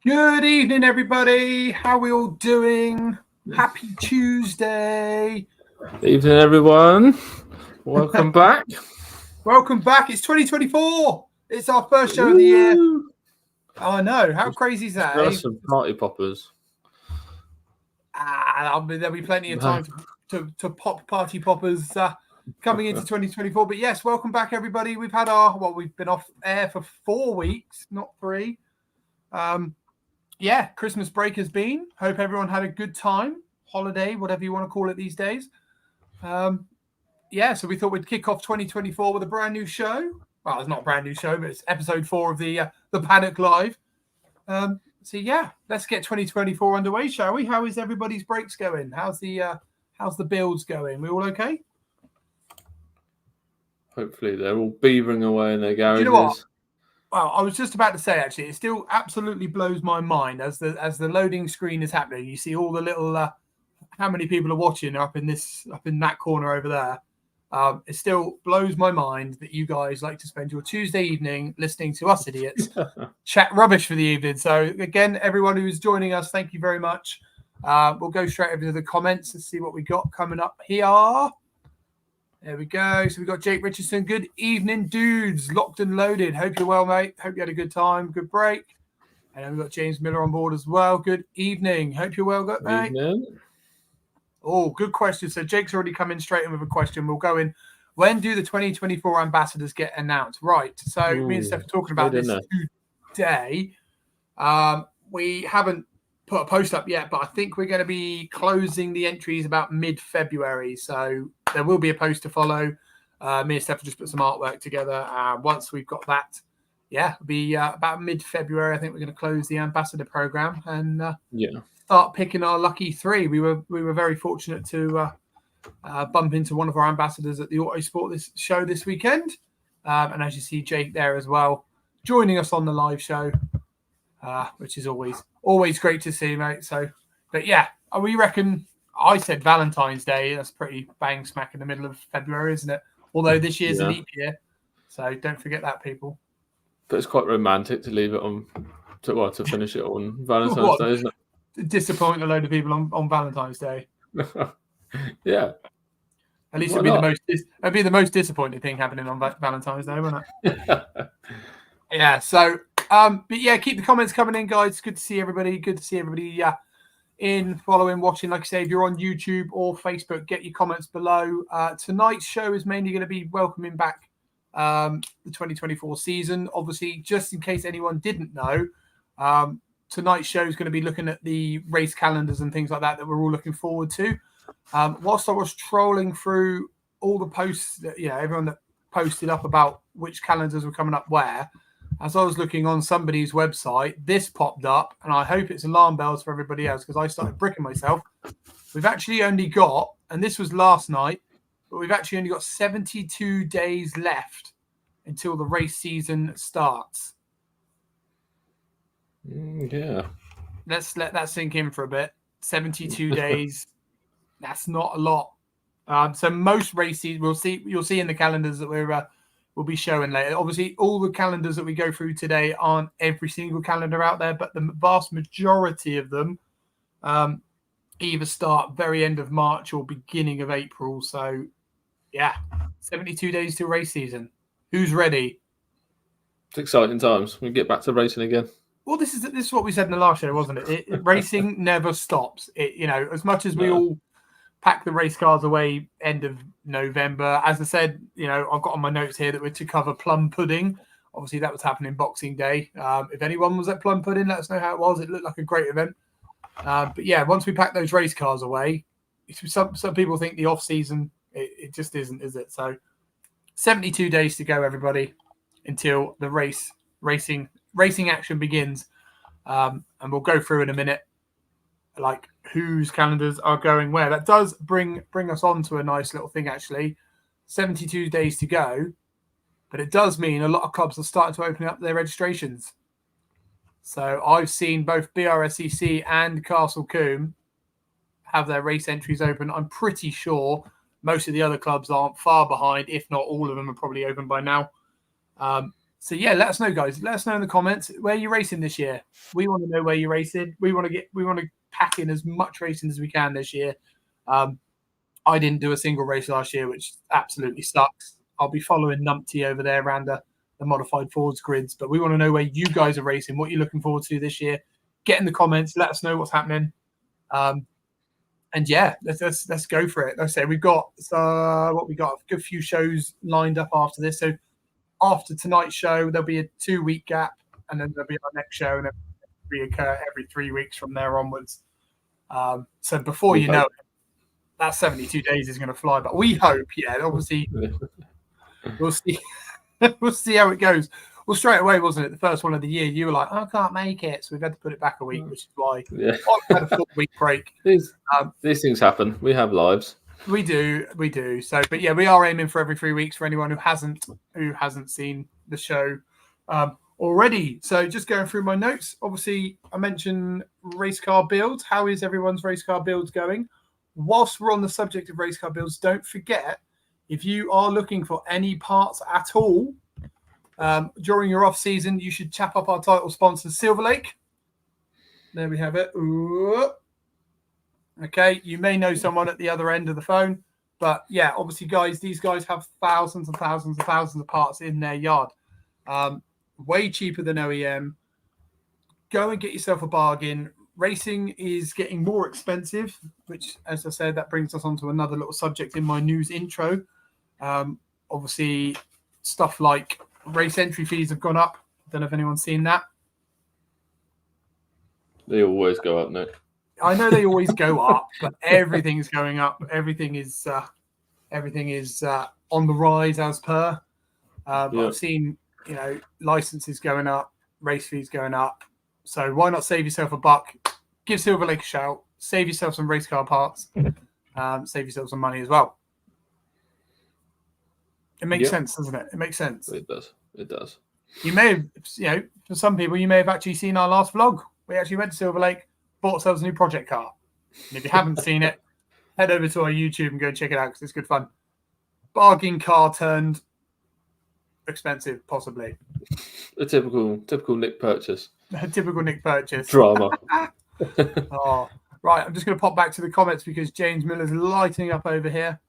Good evening, everybody. How are we all doing? Happy Tuesday. Evening, everyone. Welcome back. Welcome back. It's 2024. It's our first show of the year. I know. How crazy is that? There's some party poppers. There'll be plenty of time to pop party poppers coming into 2024. But yes, welcome back, everybody. We've had we've been off air for 4 weeks, not 3. Christmas break has been. Hope everyone had a good time, holiday, whatever you want to call it these days. So we thought we'd kick off 2024 with a brand new show. Well, it's not a brand new show, but it's episode 4 of the Paddock Live. Let's get 2024 underway, shall we? How is everybody's breaks going? How's the builds going? We all okay? Hopefully, they're all beavering away in their garages. You know what? Well, I was just about to say, actually, it still absolutely blows my mind as the loading screen is happening. You see all the little how many people are watching up in that corner over there. It still blows my mind that you guys like to spend your Tuesday evening listening to us idiots chat rubbish for the evening. So again, everyone who's joining us, thank you very much. We'll go straight over to the comments and see what we got coming up here. There we go. So we've got Jake Richardson. Good evening, dudes. Locked and loaded. Hope you're well, mate. Hope you had a good time. Good break. And then we've got James Miller on board as well. Good evening. Hope you're well, mate. Evening. Oh, good question. So Jake's already come in straight in with a question. We'll go in. When do the 2024 ambassadors get announced? Right. So me and Steph are talking about this today. We haven't put a post up yet, but I think we're going to be closing the entries about mid-February. So there will be a post to follow. Me and Steph will just put some artwork together. Once we've got that, it'll be about mid-February. I think we're going to close the ambassador program and start picking our lucky 3. We were very fortunate to bump into one of our ambassadors at the Autosport show this weekend. And as you see, Jake there as well, joining us on the live show, which is always great to see, mate. So, but yeah, we reckon. I said Valentine's Day. That's pretty bang smack in the middle of February, isn't it? Although this year's a leap year, so don't forget that, people. But it's quite romantic to leave it on to finish it on Valentine's Day, isn't it? Disappoint a load of people on Valentine's Day. Yeah. At least it'd be the most disappointing thing happening on Valentine's Day, wouldn't it? Yeah. So, keep the comments coming in, guys. Good to see everybody. Good to see everybody. In following, watching, like I say, if you're on YouTube or Facebook, get your comments below. Tonight's show is mainly going to be welcoming back the 2024 season. Obviously, just in case anyone didn't know, tonight's show is going to be looking at the race calendars and things like that we're all looking forward to. Whilst I was trolling through all the posts that everyone that posted up about which calendars were coming up where, as I was looking on somebody's website, this popped up, and I hope it's alarm bells for everybody else because I started bricking myself. We've actually only got, and this was last night, but we've actually only got 72 days left until the race season starts. Yeah. Let's let that sink in for a bit. 72 days. That's not a lot. So most races, you'll see in the calendars that we'll be showing later. Obviously, all the calendars that we go through today aren't every single calendar out there, but the vast majority of them either start very end of March or beginning of April. So, 72 days till race season. Who's ready? It's exciting times. We get back to racing again. Well, this is what we said in the last show, wasn't it? Racing never stops. As much as we all pack the race cars away end of November. As I said, I've got on my notes here that we're to cover plum pudding. Obviously, that was happening Boxing Day. If anyone was at plum pudding, let us know how it was. It looked like a great event. Once we pack those race cars away, some people think the off season it just isn't, is it? So 72 days to go, everybody, until the racing action begins, and we'll go through in a minute, like whose calendars are going where. That does bring us on to a nice little thing, actually. 72 days to go, but it does mean a lot of clubs are starting to open up their registrations. So I've seen both BRSCC and Castle Combe have their race entries open. I'm pretty sure most of the other clubs aren't far behind, if not all of them are probably open by now. So yeah, let us know, guys. Let us know in the comments where you're racing this year. We want to know where you're racing. We want to pack in as much racing as we can this year. I didn't do a single race last year, which absolutely sucks. I'll be following Numpty over there around the modified Fords grids, but we want to know where you guys are racing, what you're looking forward to this year. Get in the comments, let us know what's happening. And yeah, let's go for it. Like I say, we've got a good few shows lined up after this. So after tonight's show, there'll be a 2-week gap, and then there'll be our next show, and then reoccur every 3 weeks from there onwards. So before you know it, that 72 days is going to fly. But we hope, yeah, obviously, we'll see. We'll see how it goes. Well, straight away, wasn't it? The first one of the year, you were like, I can't make it. So we've had to put it back a week, which is why I've had a 4-week break. These things happen. We have lives. We do. So, but yeah, we are aiming for every 3 weeks for anyone who hasn't seen the show already. So just going through my notes, obviously I mentioned race car builds. How is everyone's race car builds going? Whilst we're on the subject of race car builds, don't forget, if you are looking for any parts at all during your off season, you should tap up our title sponsor, Silver Lake. There we have it. Ooh. Okay, you may know someone at the other end of the phone, but yeah, obviously, guys, these guys have thousands and thousands and thousands of parts in their yard. Way cheaper than OEM. Go and get yourself a bargain. Racing is getting more expensive, which, as I said, that brings us on to another little subject in my news intro. Obviously, stuff like race entry fees have gone up. I don't know if anyone's seen that. They always go up, Nick. I know they always go up, but everything's going up. Everything is on the rise as per. I've seen, licenses going up, race fees going up. So why not save yourself a buck? Give Silver Lake a shout. Save yourself some race car parts. Save yourself some money as well. It makes sense, doesn't it? It makes sense. It does. It does. You may have, for some people, you may have actually seen our last vlog. We actually went to Silver Lake, bought ourselves a new project car. And if you haven't seen it, head over to our YouTube and go check it out because it's good fun. Bargain car turned expensive, possibly. A typical Nick purchase. A typical Nick purchase. Drama. Right. I'm just going to pop back to the comments because James Miller's lighting up over here.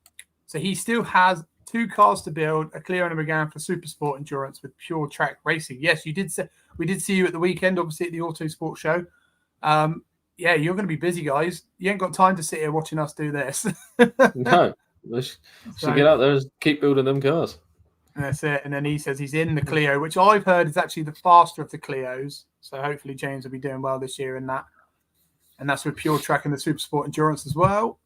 So he still has 2 cars to build, a Clio and a Megane for Super Sport Endurance with pure track racing. Yes, you did say we did see you at the weekend, obviously at the Autosport show. Yeah, you're going to be busy, guys. You ain't got time to sit here watching us do this. No, should get out there and keep building them cars. That's it. And then he says he's in the Clio, which I've heard is actually the faster of the Clios. So hopefully James will be doing well this year in that. And that's with pure track and the Super Sport Endurance as well.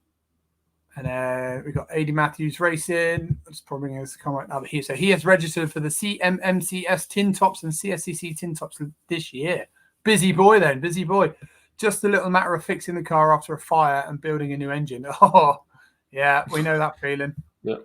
And we've got AD Matthews Racing. It's probably going to come right over here. So he has registered for the CMMCS tin tops and CSCC tin tops this year. Busy boy then, busy boy. Just a little matter of fixing the car after a fire and building a new engine. Oh, yeah, we know that feeling. Yeah,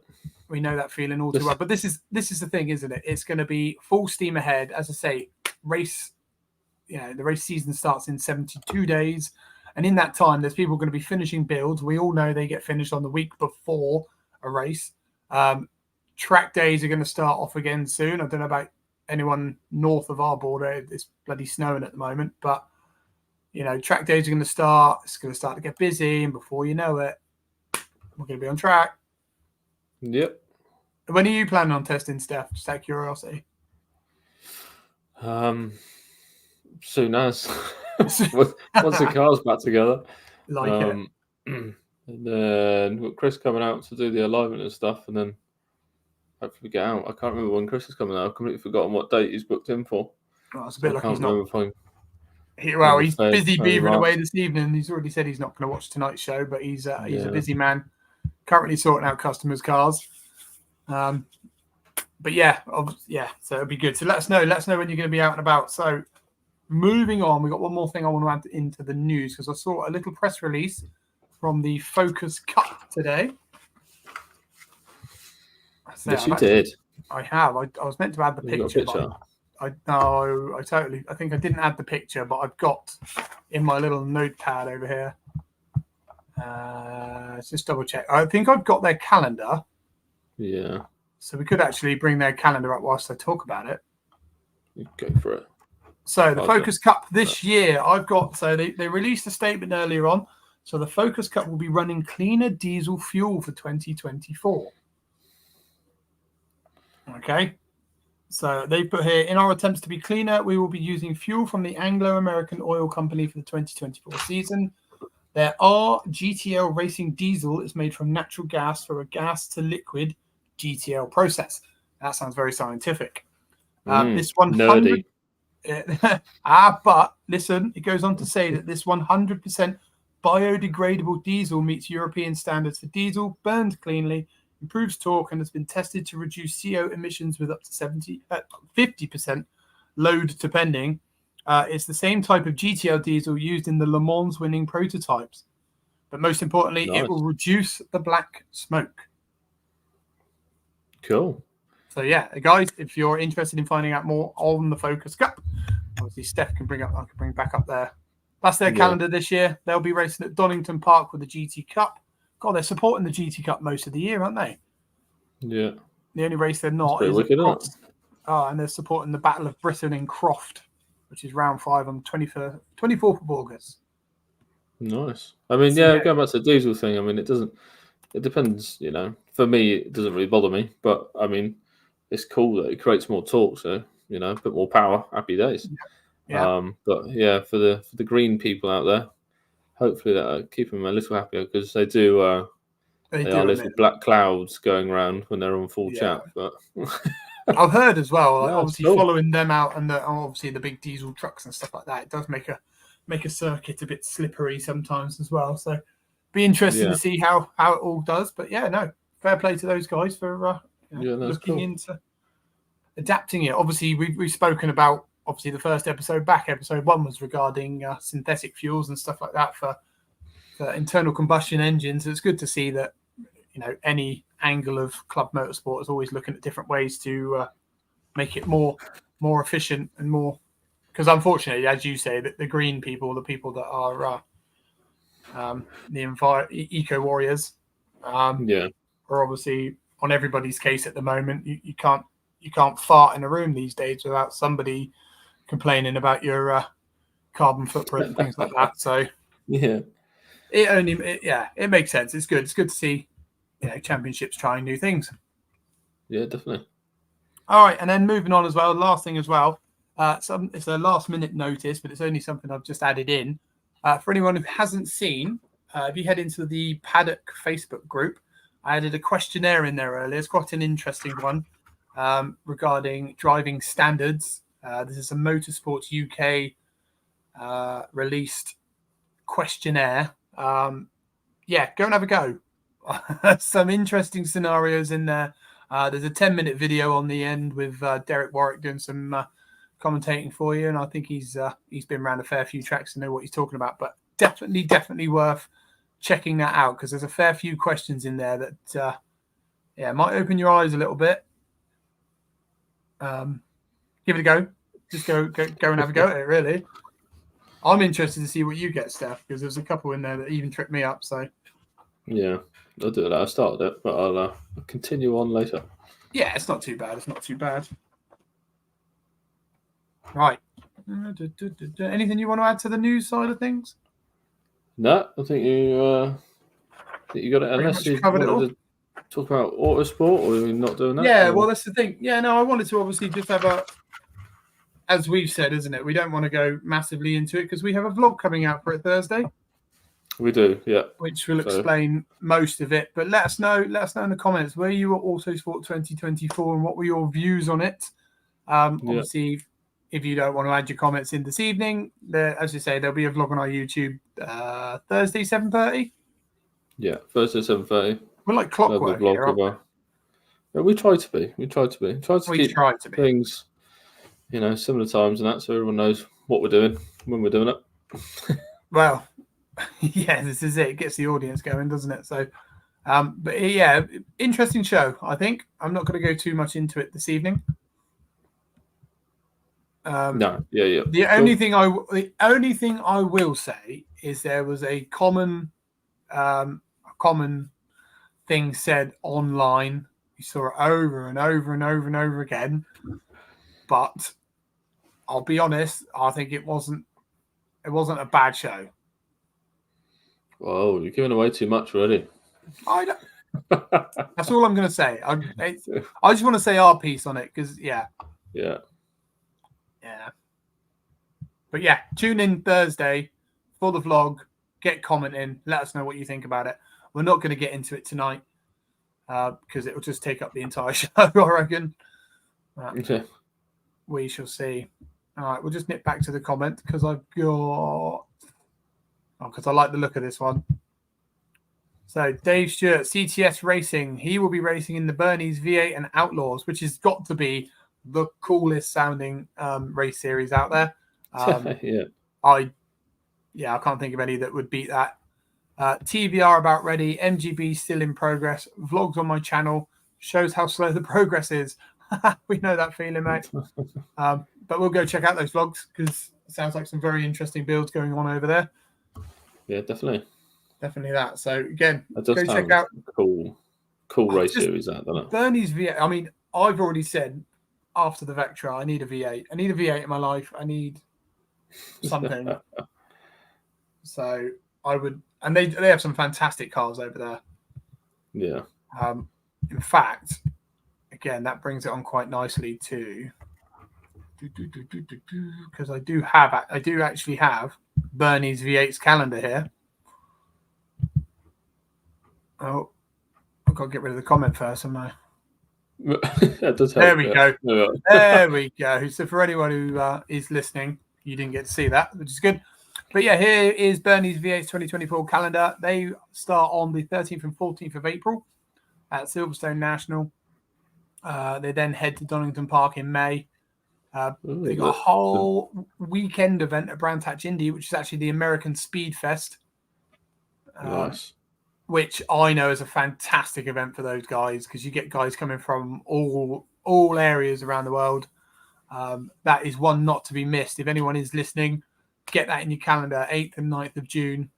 we know that feeling all too well. But this is the thing, isn't it? It's going to be full steam ahead. As I say, the race season starts in 72 days. And in that time, there's people going to be finishing builds. We all know they get finished on the week before a race. Track days are going to start off again soon. I don't know about anyone north of our border. It's bloody snowing at the moment. But, track days are going to start. It's going to start to get busy. And before you know it, we're going to be on track. Yep. When are you planning on testing, Stef? Just out of curiosity. Soon as. Once the car's back together. And then we've got Chris coming out to do the alignment and stuff, and then hopefully get out. I can't remember when Chris is coming out. I've completely forgotten what date he's booked in for. Well, it's a bit like he's not. He's busy beavering away this evening. He's already said he's not going to watch tonight's show, but he's a busy man, currently sorting out customers' cars. But yeah, so it'll be good. So let us know when you're going to be out and about. So. Moving on, we got one more thing I want to add into the news because I saw a little press release from the Focus Cup today. Yes, you did. I have. I was meant to add the picture. I think I didn't add the picture, but I've got in my little notepad over here. Let's just double check. I think I've got their calendar. Yeah. So we could actually bring their calendar up whilst I talk about it. You go for it. So the Focus Cup this year, I've got. So they released a statement earlier on. So the Focus Cup will be running cleaner diesel fuel for 2024. Okay. So they put here, in our attempts to be cleaner, we will be using fuel from the Anglo-American Oil Company for the 2024 season. There are GTL Racing Diesel is made from natural gas for a gas to liquid GTL process. That sounds very scientific. This 100 but listen, it goes on to say that this 100% biodegradable diesel meets European standards for diesel, burned cleanly, improves torque, and has been tested to reduce CO emissions with up to 50% load depending. It's the same type of GTL diesel used in the Le Mans winning prototypes. But most importantly, It will reduce the black smoke. Cool. So yeah, guys, if you're interested in finding out more on the Focus Cup, obviously Steph can bring back up there. That's their calendar this year. They'll be racing at Donington Park with the GT Cup. God, they're supporting the GT Cup most of the year, aren't they? Yeah. The only race they're not is Croft. And they're supporting the Battle of Britain in Croft, which is round 5 on the 24th of August. Nice. I mean, going back to the diesel thing, I mean, it depends, For me, it doesn't really bother me, but I mean, it's cool that it creates more torque, so, a bit more power, happy days. Yeah. But yeah, for the green people out there, hopefully that'll keep them a little happier, because they do, they are little black clouds going around when they're on full chat. But I've heard as well, obviously following them out, and obviously the big diesel trucks and stuff like that, it does make a circuit a bit slippery sometimes as well. So be interesting to see how it all does. But fair play to those guys for looking into adapting it. Obviously, we've spoken about the first episode back. Episode 1 was regarding synthetic fuels and stuff like that for internal combustion engines. It's good to see that any angle of Club Motorsport is always looking at different ways to make it more efficient and more. Because unfortunately, as you say, the green people, the people that are the eco warriors, are obviously on everybody's case at the moment. You can't fart in a room these days without somebody complaining about your carbon footprint and things like that. So it makes sense. It's good. It's good to see championships trying new things. Yeah, definitely. All right, and then moving on as well. Last thing as well. It's a last minute notice, but it's only something I've just added in. For anyone who hasn't seen, if you head into the Paddock Facebook group, I added a questionnaire in there earlier. It's quite an interesting one regarding driving standards. This is a Motorsports UK released questionnaire. Go and have a go. Some interesting scenarios in there. There's a 10-minute video on the end with Derek Warwick doing some commentating for you, and I think he's been around a fair few tracks to know what he's talking about. But definitely worth checking that out, because there's a fair few questions in there that might open your eyes a little bit. Give it a go. Just go and have a go at it. Really, I'm interested to see what you get, Steph, because there's a couple in there that even tripped me up. So yeah, I'll do that. I started it, but I'll continue on later. Yeah, it's not too bad. Right. Anything you want to add to the news side of things? No, I think you got it. Unless you wanted to talk about Autosport, or are you not doing that? Yeah, well, that's the thing. Yeah, no, I wanted to obviously just have as we've said, isn't it? We don't want to go massively into it because we have a vlog coming out for it Thursday. We do, yeah. Which will explain most of it. But let us know in the comments where you were Autosport 2024 and what were your views on it. Obviously, if you don't want to add your comments in this evening, as you say, there'll be a vlog on our YouTube Thursday 7:30. Yeah, Thursday 7:30. We're like clockwork here, we try to be. We try to keep things, similar times and that, so everyone knows what we're doing when we're doing it. Well, yeah, this is it. It gets the audience going, doesn't it? So, but yeah, interesting show, I think. I'm not going to go too much into it this evening. No, yeah. The only thing I will say is there was a common thing said online. You saw it over and over and over and over again, but I'll be honest, I think it wasn't a bad show. Whoa, you're giving away too much already. I don't. That's all I'm going to say. I just want to say our piece on it because, yeah. But yeah, tune in Thursday for the vlog. Get commenting. Let us know what you think about it. We're not going to get into it tonight because it will just take up the entire show, I reckon. We shall see. All right, we'll just nip back to the comment because I've got... because I like the look of this one. So Dave Stewart, CTS Racing. He will be racing in the Bernese V8 and Outlaws, which has got to be the coolest sounding race series out there. I can't think of any that would beat that. TVR about ready. MGB still in progress. Vlogs on my channel. Shows how slow the progress is. We know that feeling, mate. But we'll go check out those vlogs because it sounds like some very interesting builds going on over there. Yeah, definitely. Definitely that. So again, go check out cool race series out there. Bernese V8. I mean, I've already said after the Vectra, I need a V8. I need a V8 in my life. I need something. So I would, and they have some fantastic cars over there. Yeah. In fact, again, that brings it on quite nicely to because I do actually have Bernese V8's calendar here. Oh, I've got to get rid of the comment first, haven't I? That does help. There we go. Yeah. There we go. So for anyone who is listening, you didn't get to see that, which is good. But yeah, here is Bernese V8's 2024 calendar. They start on the 13th and 14th of April at Silverstone National. They then head to Donington Park in May. They got a whole weekend event at Brands Hatch Indy, which is actually the American Speed Fest. Nice. Which I know is a fantastic event for those guys because you get guys coming from all areas around the world. That is one not to be missed. If anyone is listening, get that in your calendar, 8th and 9th of June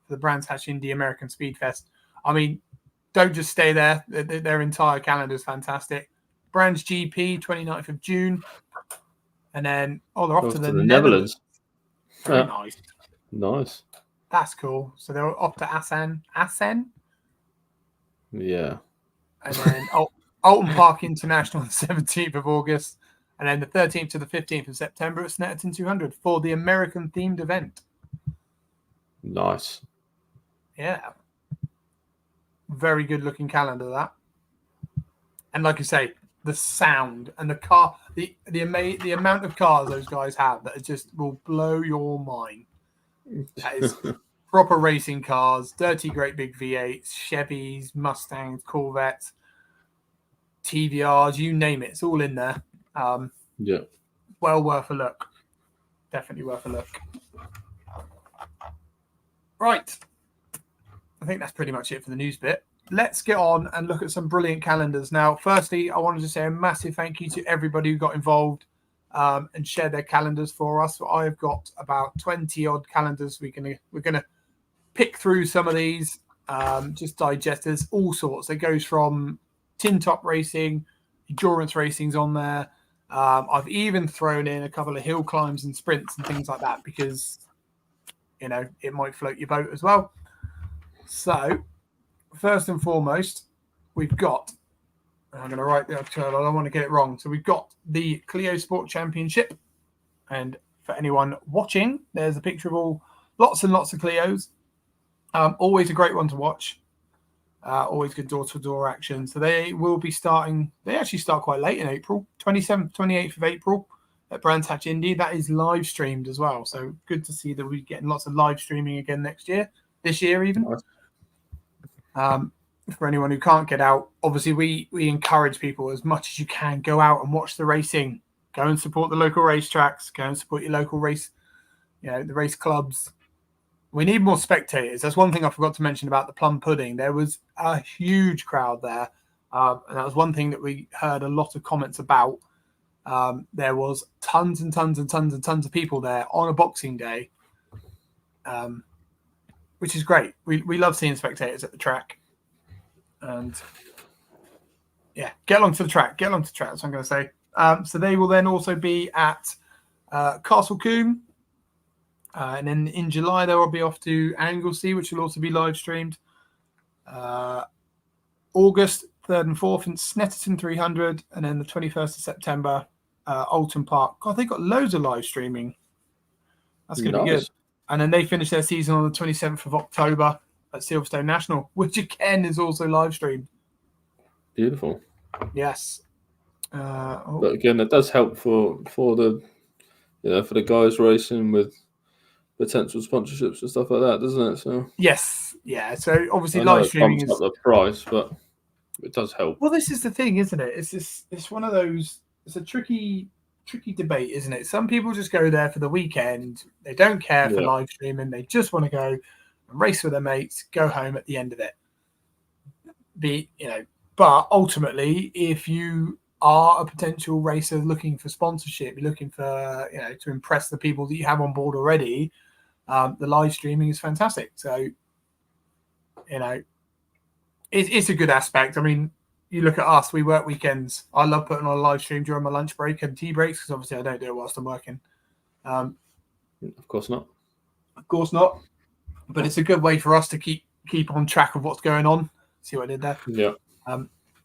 for the Brands Hatch Indy American Speed Fest. I mean, don't just stay there. Their entire calendar is fantastic. Brands GP, 29th of June. And then, they're off to the Netherlands. Very nice. Nice. That's cool. So they're off to Assen. Yeah. And then Alton Park International on the 17th of August. And then the 13th to the 15th of September at Snetterton 200 for the American themed event. Nice. Yeah. Very good looking calendar, that. And like I say, the sound and the car, the amount of cars those guys have that just will blow your mind. That is proper racing cars, dirty great big V8s, Chevys, Mustangs, Corvettes, TVRs, you name it. It's all in there. Yeah. Well worth a look. Definitely worth a look. Right. I think that's pretty much it for the news bit. Let's get on and look at some brilliant calendars. Now, firstly, I wanted to say a massive thank you to everybody who got involved and shared their calendars for us. So I've got about 20 odd calendars. We're gonna pick through some of these, just digest. There's all sorts. It goes from tin top racing, endurance racing's on there. I've even thrown in a couple of hill climbs and sprints and things like that because it might float your boat as well. So first and foremost, we've got, I'm going to write the article, I don't want to get it wrong. So we've got the Clio Sport Championship. And for anyone watching, there's a picture of lots and lots of Clios. Always a great one to watch. Always good door-to-door action. So they will be starting, they actually start quite late in April, 27th, 28th of April at Brands Hatch Indy. That is live streamed as well. So good to see that we're getting lots of live streaming again this year even. For anyone who can't get out, obviously we encourage people as much as you can, go out and watch the racing, go and support the local racetracks, go and support your local race, the race clubs. We need more spectators. That's one thing I forgot to mention about the Plum Pudding. There was a huge crowd there. And that was one thing that we heard a lot of comments about. There was tons and tons and tons and tons of people there on a Boxing Day, which is great. We love seeing spectators at the track. And yeah, get along to the track. That's what I'm going to say. So they will then also be at Castle Combe. And then in July, they'll be off to Anglesey, which will also be live streamed. August 3rd and 4th in Snetterton 300. And then the 21st of September, Alton Park. God, they've got loads of live streaming. That's going to be good. And then they finish their season on the 27th of October at Silverstone National, which again is also live streamed. Beautiful. Yes. But again, it does help for the for the guys racing with potential sponsorships and stuff like that, doesn't it? So yes, yeah. So obviously live streaming is up the price, but it does help. Well, this is the thing, isn't it? It's one of those. It's a tricky debate, isn't it? Some people just go there for the weekend. They don't care for live streaming. They just want to go and race with their mates, go home at the end of it. But ultimately, if you are a potential racer looking for sponsorship, you're looking for to impress the people that you have on board already, the live streaming is fantastic. So it's a good aspect. I mean, you look at us, we work weekends. I love putting on a live stream during my lunch break and tea breaks because obviously I don't do it whilst I'm working. Of course not. Of course not. But it's a good way for us to keep on track of what's going on. See what I did there? Yeah.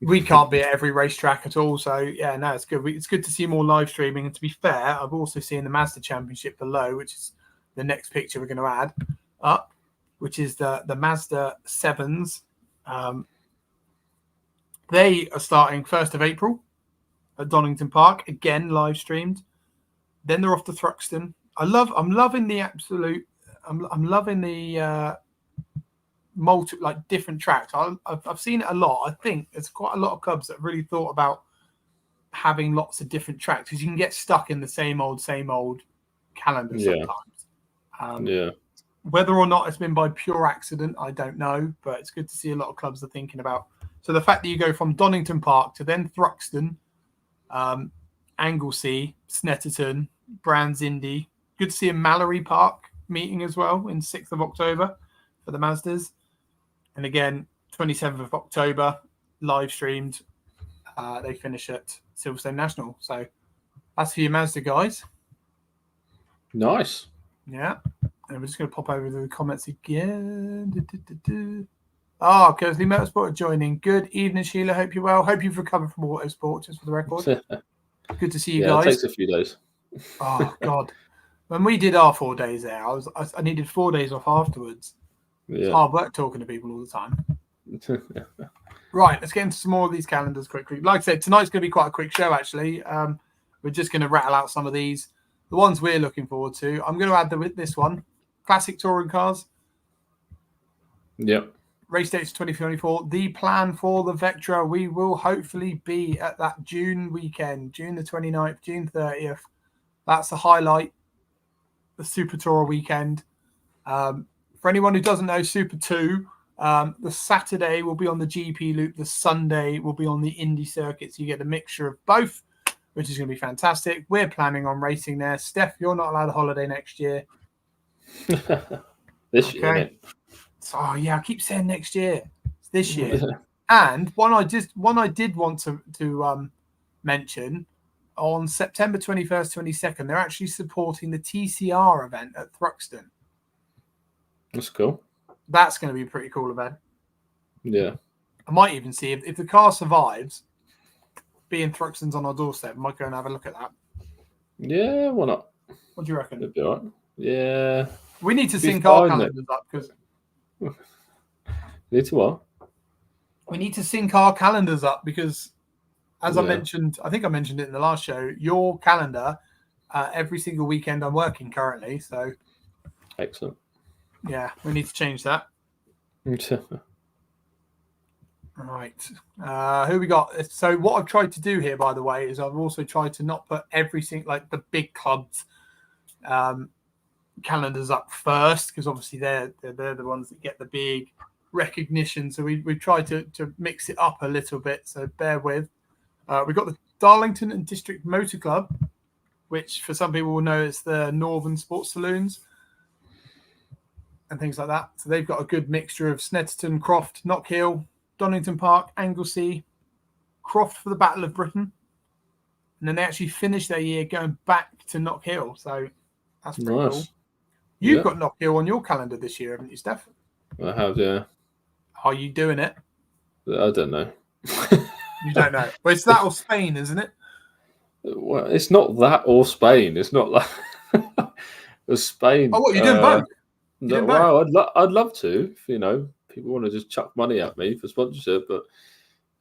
We can't be at every racetrack at all. So, yeah, no, it's good. It's good to see more live streaming. And to be fair, I've also seen the Mazda Championship below, which is the next picture we're going to add up, which is the Mazda 7s. They are starting 1st of April at Donington Park, again live streamed. Then they're off to Thruxton. I'm loving the different tracks. I've seen it a lot. I think there's quite a lot of clubs that really thought about having lots of different tracks because you can get stuck in the same old calendar sometimes. Whether or not it's been by pure accident, I don't know, but it's good to see a lot of clubs are thinking about. So the fact that you go from Donington Park to then Thruxton, Anglesey, Snetterton, Brands Indy. Good to see a Mallory Park meeting as well in 6th of October for the Mazdas. And again, 27th of October, live streamed. They finish at Silverstone National. So that's for your Mazda guys. Nice. Yeah. And we're just going to pop over to the comments again. Oh, Kersley Motorsport are joining. Good evening, Sheila. Hope you're well. Hope you've recovered from Autosport, just for the record. Good to see you guys. It takes a few days. Oh, God. When we did our 4 days there, I needed 4 days off afterwards. Yeah. It's hard work talking to people all the time. Right, let's get into some more of these calendars quickly. Like I said, tonight's going to be quite a quick show, actually. We're just going to rattle out some of these. The ones we're looking forward to. I'm going to add this one. Classic Touring Cars. Yep. Race dates 2024. The plan for the Vectra. We will hopefully be at that June weekend, June the 29th, June 30th. That's the highlight, the Super Tourer weekend. For anyone who doesn't know, Super 2, the Saturday will be on the GP loop. The Sunday will be on the Indy circuit. So you get a mixture of both, which is going to be fantastic. We're planning on racing there. Steph, you're not allowed a holiday next year. This year, innit? Oh yeah, I keep saying next year. It's this year. And one I did want to mention on September 21st, 22nd, they're actually supporting the TCR event at Thruxton. That's cool. That's going to be a pretty cool event. Yeah. I might even see if the car survives, being Thruxton's on our doorstep, I might go and have a look at that. Yeah, why not? What do you reckon? It'd be all right. Yeah. We need to sync our calendars up because. Need to what? We need to sync our calendars up because, as I mentioned, I think I mentioned it in the last show, your calendar, every single weekend I'm working currently. So. Excellent. Yeah, we need to change that. Right. Who we got? So what I've tried to do here, by the way, is I've also tried to not put everything like the big clubs calendars up first because obviously they're the ones that get the big recognition. So we tried to mix it up a little bit. So bear with. We've got the Darlington and District Motor Club, which for some people will know it's the Northern Sports Saloons and things like that. So they've got a good mixture of Snetterton, Croft, Knockhill, Donington Park, Anglesey, Croft for the Battle of Britain, and then they actually finish their year going back to Knock Hill. So that's pretty cool. You've got Knock Hill on your calendar this year, haven't you, Steph? I have, yeah. Are you doing it? I don't know. You don't know. Well, it's that or Spain, isn't it? Well, it's not that or Spain. It's not like Spain. Oh, what, you're doing both? Well, I'd love to. If, people want to just chuck money at me for sponsorship, but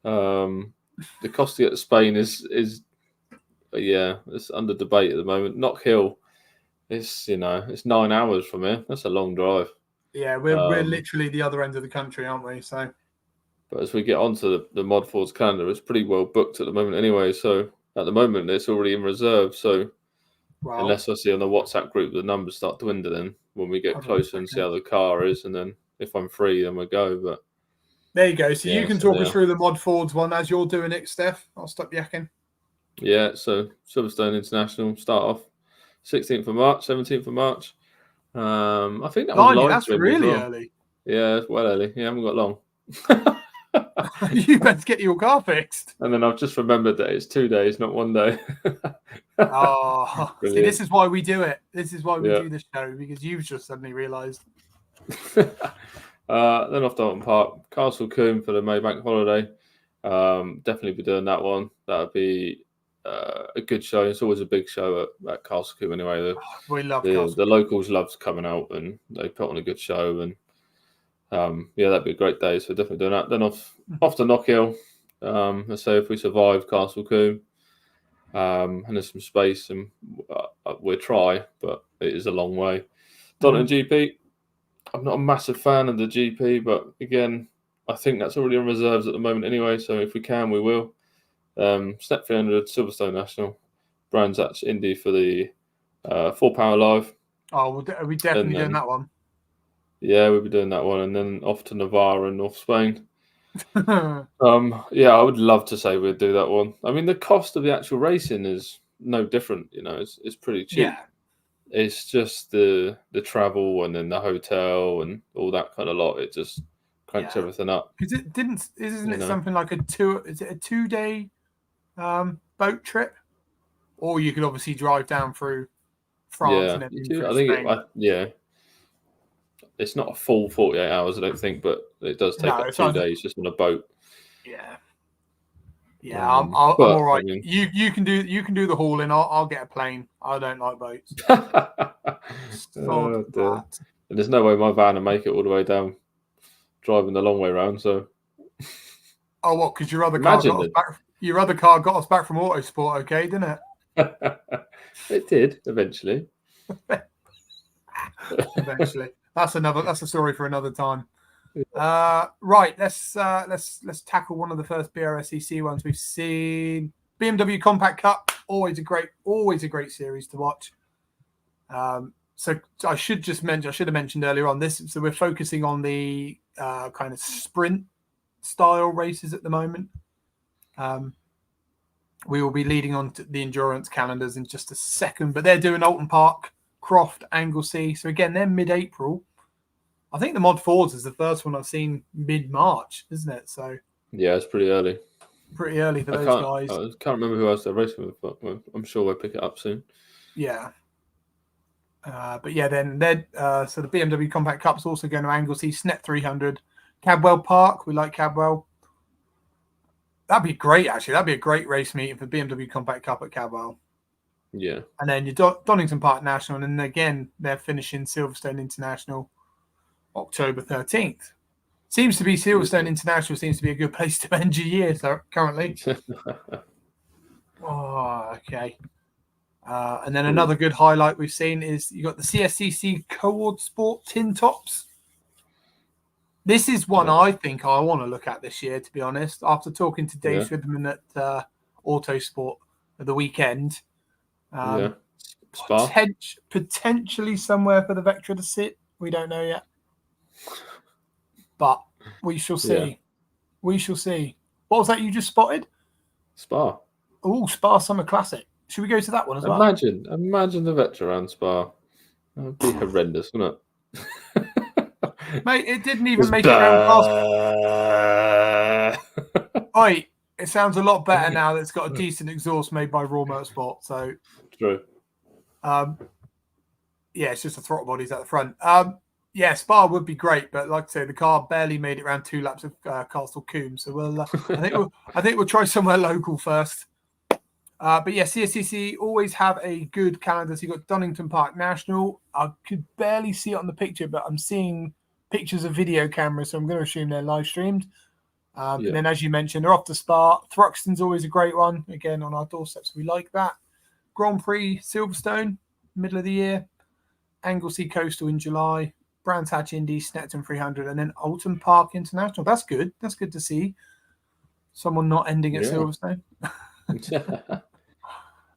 the cost to get to Spain is it's under debate at the moment. Knock Hill, it's 9 hours from here. That's a long drive. Yeah, we're literally the other end of the country, aren't we? So, but as we get onto the Mod Fords calendar, it's pretty well booked at the moment anyway. So at the moment, it's already in reserve. So unless I see on the WhatsApp group the numbers start dwindling when we get closer and see how the car is, and then if I'm free, then we'll go. But there you go. So you can talk us through the Mod Fords one as you're doing it, Steph. I'll stop yakking. Yeah, so Silverstone International start off 16th of March, 17th of March. I think that was live. That's really early. Yeah, it's well early. Yeah, I haven't got long. You better get your car fixed. And then I've just remembered that it's 2 days, not 1 day. See, this is why we do it. This is why we do this show, because you've just suddenly realised. Then off to Alton Park, Castle Combe for the Maybank holiday. Definitely be doing that one. That would be a good show. It's always a big show at Castle Combe anyway. We love the locals love coming out, and they put on a good show, and that'd be a great day. So definitely doing that. Then off to Knock Hill. Let's say if we survive Castle Combe, and there's some space, and we'll try, but it is a long way. Donington GP. I'm not a massive fan of the GP, but again, I think that's already on reserves at the moment anyway. So if we can, we will. Step 300, Silverstone National, Brands Hatch Indy for the 4-Power Live. Oh, are we definitely doing that one? Yeah, we'll be doing that one, and then off to Navarra and North Spain. I would love to say we'd do that one. I mean, the cost of the actual racing is no different. It's pretty cheap. Yeah. It's just the travel and then the hotel and all that kind of lot. It just cranks everything up. Because isn't it something like a 2-day boat trip? Or you could obviously drive down through France and then through Spain. It's not a full 48 hours, I don't think, but it does take 2 days just on a boat. Yeah, I'm all right. I mean, you can do the hauling. I'll get a plane. I don't like boats. And there's no way my van will make it all the way down, driving the long way round. So, what? Because your other car got us back from Autosport, okay, didn't it? It did eventually. Eventually, that's a story for another time. Right, let's tackle one of the first BRSEC ones we've seen. BMW Compact Cup, always a great series to watch. So I should have mentioned earlier on this. So we're focusing on the kind of sprint style races at the moment. We will be leading on to the endurance calendars in just a second, but they're doing Alton Park, Croft, Anglesey. So again, they're mid-April. I think the Mod Fords is the first one I've seen mid-March, isn't it? So yeah, it's pretty early. Pretty early for those guys. I can't remember who else they're racing with, but I'm sure we'll pick it up soon. Yeah. But yeah, then so the BMW Compact Cup's also going to Anglesey, Snet 300, Cadwell Park. We like Cadwell. That'd be great, actually. That'd be a great race meeting for BMW Compact Cup at Cadwell. Yeah. And then your Donington Park National, and then again they're finishing Silverstone International October 13th. Seems to be Silverstone International seems to be a good place to end your year currently. Okay. And then another good highlight we've seen is you got the CSCC Autosport tin tops. This is one I think I want to look at this year, to be honest. After talking to Dave Swidman at Autosport at the weekend, potentially somewhere for the Vectra to sit. We don't know yet, but we shall see. Yeah. We shall see. What was that you just spotted? Spa. Oh, Spa Summer Classic. Should we go to that one as well? Imagine the Vectra around Spa. That would be horrendous, wouldn't it? Mate, it didn't even make it around past. Oi, It sounds a lot better now that it's got a decent exhaust made by Raw Motorsport. So true. It's just the throttle bodies at the front. Spa would be great, but like I say, the car barely made it around 2 laps of Castle Combe. So I think we'll try somewhere local first. But yeah, CSCC always have a good calendar. So you've got Donington Park National. I could barely see it on the picture, but I'm seeing pictures of video cameras, so I'm going to assume they're live streamed. And then, as you mentioned, they're off to Spa. Thruxton's always a great one. Again, on our doorstep, so we like that. Grand Prix Silverstone, middle of the year. Anglesey Coastal in July. Brands Hatch Indy, Snetton 300, and then Alton Park International. That's good. That's good to see. Someone not ending at Silverstone.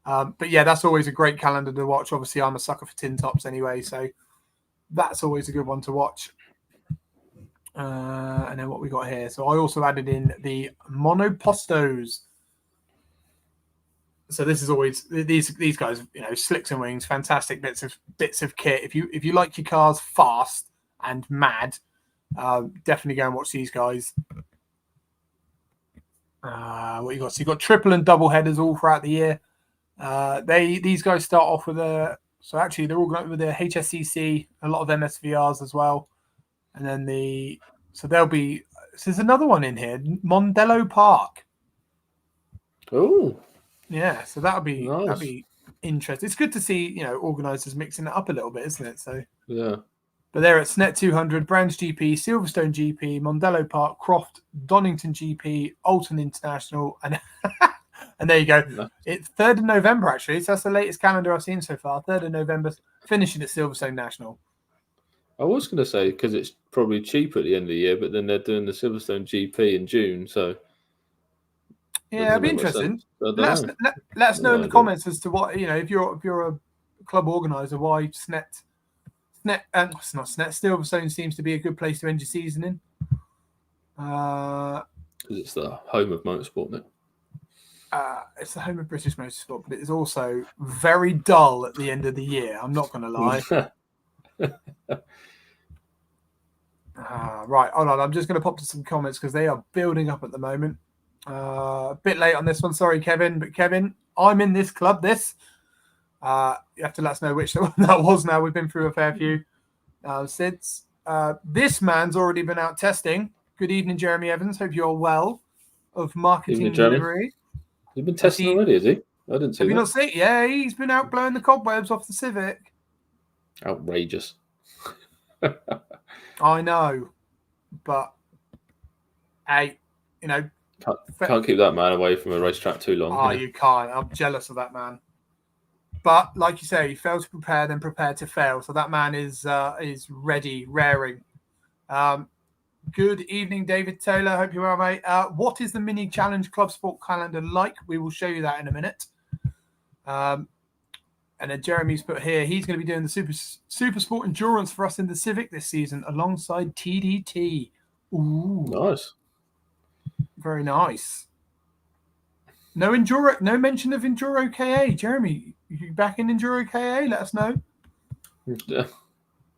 But yeah, that's always a great calendar to watch. Obviously, I'm a sucker for tin tops anyway, so that's always a good one to watch. And then what we got here. So I also added in the monopostos. So this is always these guys, slicks and wings, fantastic bits of kit. If you like your cars fast and mad, definitely go and watch these guys. What you got? So you got triple and double headers all throughout the year. These guys start off with so actually they're all going with the HSCC, a lot of MSVRs as well, and then there's another one in here, Mondello Park. Oh. Yeah, so that'd be interesting. It's good to see, organisers mixing it up a little bit, isn't it? So yeah. But they're at Snet 200, Brands GP, Silverstone GP, Mondello Park, Croft, Donington GP, Alton International, and and there you go. No. It's 3rd of November actually. So that's the latest calendar I've seen so far. 3rd of November, finishing at Silverstone National. I was going to say because it's probably cheaper at the end of the year, but then they're doing the Silverstone GP in June, so. Yeah, it'd be interesting. Let us know in the comments as to what, if you're a club organizer, why it's not Snet, Silverstone seems to be a good place to end your season in. Because it's the home of motorsport, isn't it? It's the home of British motorsport, but it is also very dull at the end of the year. I'm not going to lie. Right, hold on. I'm just going to pop to some comments because they are building up at the moment. A bit late on this one, sorry, Kevin. But Kevin, I'm in this club. You have to let us know which one that was. Now we've been through a fair few. Sids, this man's already been out testing. Good evening, Jeremy Evans. Hope you're well. Of marketing delivery. You've been testing already, is he? I didn't see that. Have you not seen? Yeah, he's been out blowing the cobwebs off the Civic. Outrageous. I know, but hey, can't keep that man away from a racetrack too long. Oh, you can't. I'm jealous of that man. But like you say, fail to prepare, then prepare to fail. So that man is ready, raring. Good evening, David Taylor. Hope you're well, mate. What is the mini challenge club sport calendar like? We will show you that in a minute. And then Jeremy's put here, he's going to be doing the super sport endurance for us in the Civic this season alongside TDT. Ooh. Nice. Very nice. No mention of Enduro KA. Jeremy, you back in Enduro KA? Let us know. Yeah.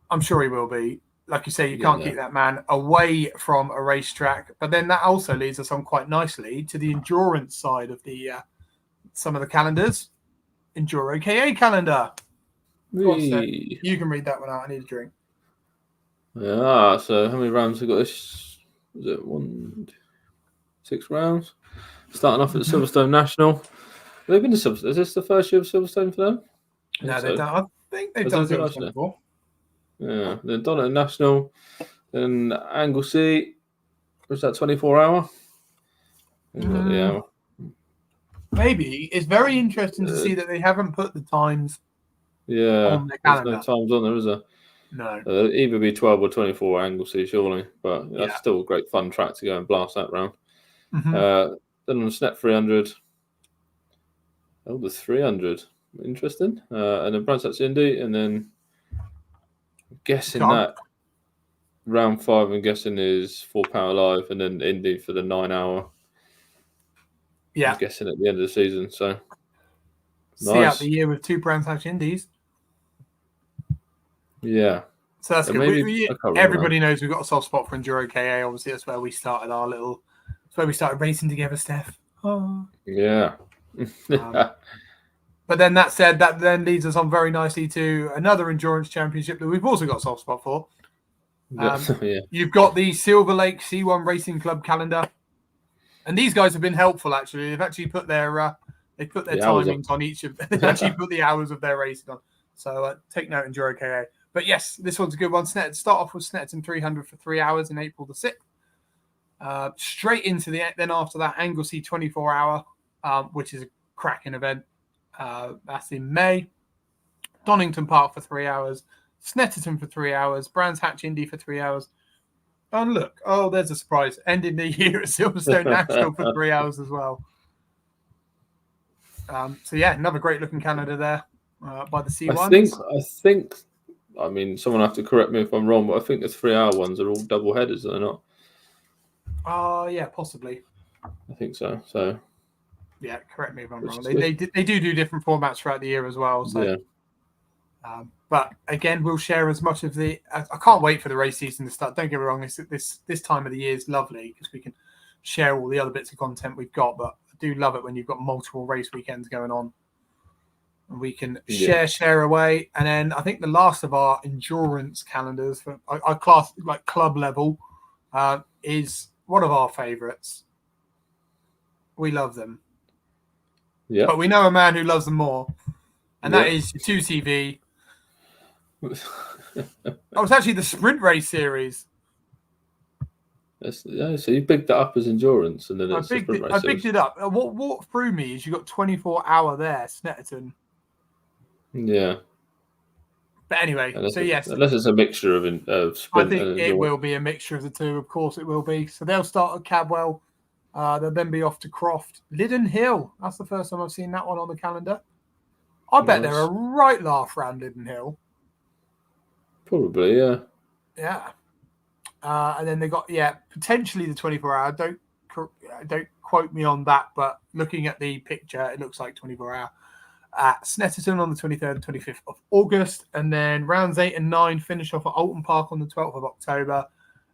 I'm sure he will be. Like you say, you can't keep that man away from a racetrack. But then that also leads us on quite nicely to the endurance side of the some of the calendars. Enduro KA calendar. You can read that one out. I need a drink. Yeah. So how many rounds have we got this? Was it 6 rounds? Starting off at the Silverstone National. They've been to Silverstone. Is this the first year of Silverstone for them? No, they don't. I think they've done Silverstone before. Yeah, then Donington National, then Anglesey. Was that 24 hour? The hour. Maybe. It's very interesting to see that they haven't put the times on the calendar. There's no times on there, is there? No. Either be 12 or 24 Anglesey, surely. But that's still a great fun track to go and blast that round. Mm-hmm. Then on the Snet 300. Oh, the 300. Interesting. And then Brands Hatch Indy, and then I'm guessing that round 5, I'm guessing, is 4 Power Live, and then Indy for the 9 hour. Yeah. I'm guessing at the end of the season. So see out the year with 2 Brands Hatch Indies. Yeah. So that's good. Everybody knows we've got a soft spot for Enduro KA. Obviously, that's where we started racing together, Steph. Yeah. But then that said, that then leads us on very nicely to another endurance championship that we've also got a soft spot for. You've got the Silver Lake C1 Racing Club calendar, and these guys have been helpful. Actually, they've actually put their timings on each of. They've actually put the hours of their racing on. So take note, Enduro KA. But yes, this one's a good one. Start off with Snetterton 300 for 3 hours in April the 6th. Straight into then after that, Anglesey 24 hour, which is a cracking event. That's in May. Donington Park for 3 hours. Snetterton for 3 hours. Brands Hatch Indy for 3 hours. And look, there's a surprise. Ending the year at Silverstone National for 3 hours as well. So yeah, another great looking calendar there by the C1s. I think. I mean, someone will have to correct me if I'm wrong, but I think the 3 hour ones are all double headers, are they not? Yeah, possibly. I think so. So. Yeah, correct me if I'm wrong. They do different formats throughout the year as well. So. Yeah. But again, we'll share as much of the. I can't wait for the race season to start. Don't get me wrong. This time of the year is lovely because we can share all the other bits of content we've got. But I do love it when you've got multiple race weekends going on, and we can share away. And then I think the last of our endurance calendars for our class, like club level, is one of our favourites. We love them. Yeah. But we know a man who loves them more, and that is 2CV. That was actually the sprint race series. So you picked that up as endurance, and then it's the sprint race I picked it up. What threw me is you got 24 hour there, Snetterton. Yeah. But anyway, unless it's a mixture of sprint. I think it will be a mixture of the two. Of course, it will be. So they'll start at Cadwell. They'll then be off to Croft. Liddon Hill. That's the first time I've seen that one on the calendar. I bet they're a right laugh around Liddon Hill. Probably, yeah. Yeah. And then they got, potentially the 24 hour. Don't quote me on that, but looking at the picture, it looks like 24 hour. At Snetterton on the 23rd and 25th of August. And then rounds 8 and 9 finish off at Alton Park on the 12th of October.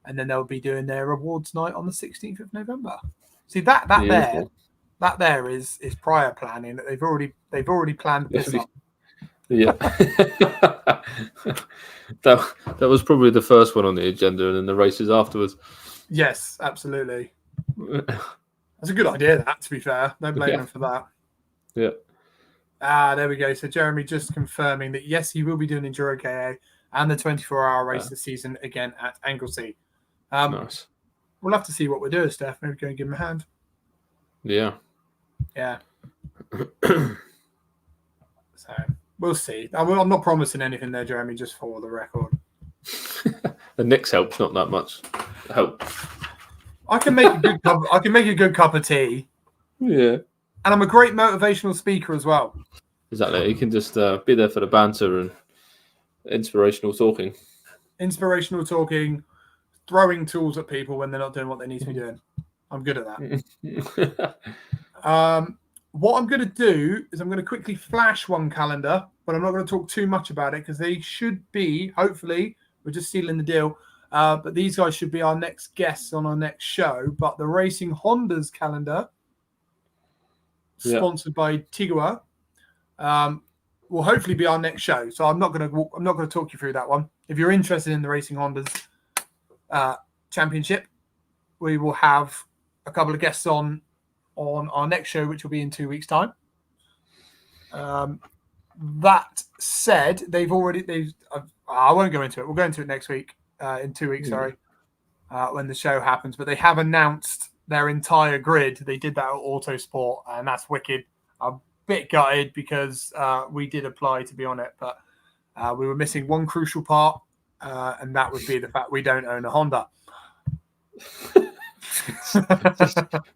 And then they'll be doing their awards night on the 16th of November. See, that there is prior planning. They've already planned this up. Yeah. that was probably the first one on the agenda, and then the races afterwards. Yes, absolutely. That's a good idea, that, to be fair. No blame them for that. Yeah. There we go. So Jeremy just confirming that, yes, he will be doing Enduro KA and the 24-hour race this season again at Anglesey. Nice. We'll have to see what we're doing, Steph. Maybe go and give him a hand. Yeah. Yeah. So we'll see. I'm not promising anything there, Jeremy, just for the record. The Nick's help's not that much help. I can make a good cup of tea. Yeah. And I'm a great motivational speaker as well. Exactly. You can just be there for the banter and inspirational talking. Throwing tools at people when they're not doing what they need to be doing. I'm good at that. What I'm going to do is I'm going to quickly flash one calendar, but I'm not going to talk too much about it because they should be, hopefully, we're just sealing the deal, but these guys should be our next guests on our next show. But the Racing Hondas calendar, sponsored by Tigua, will hopefully be our next show. So I'm not going to talk you through that one. If you're interested in the Racing Hondas championship, we will have a couple of guests on our next show, which will be in 2 weeks' time. That said, I won't go into it. We'll go into it next week, in 2 weeks, when the show happens. But they have announced their entire grid. They did that at Autosport, and that's wicked. I'm a bit gutted because we did apply to be on it, but we were missing one crucial part, and that would be the fact we don't own a Honda.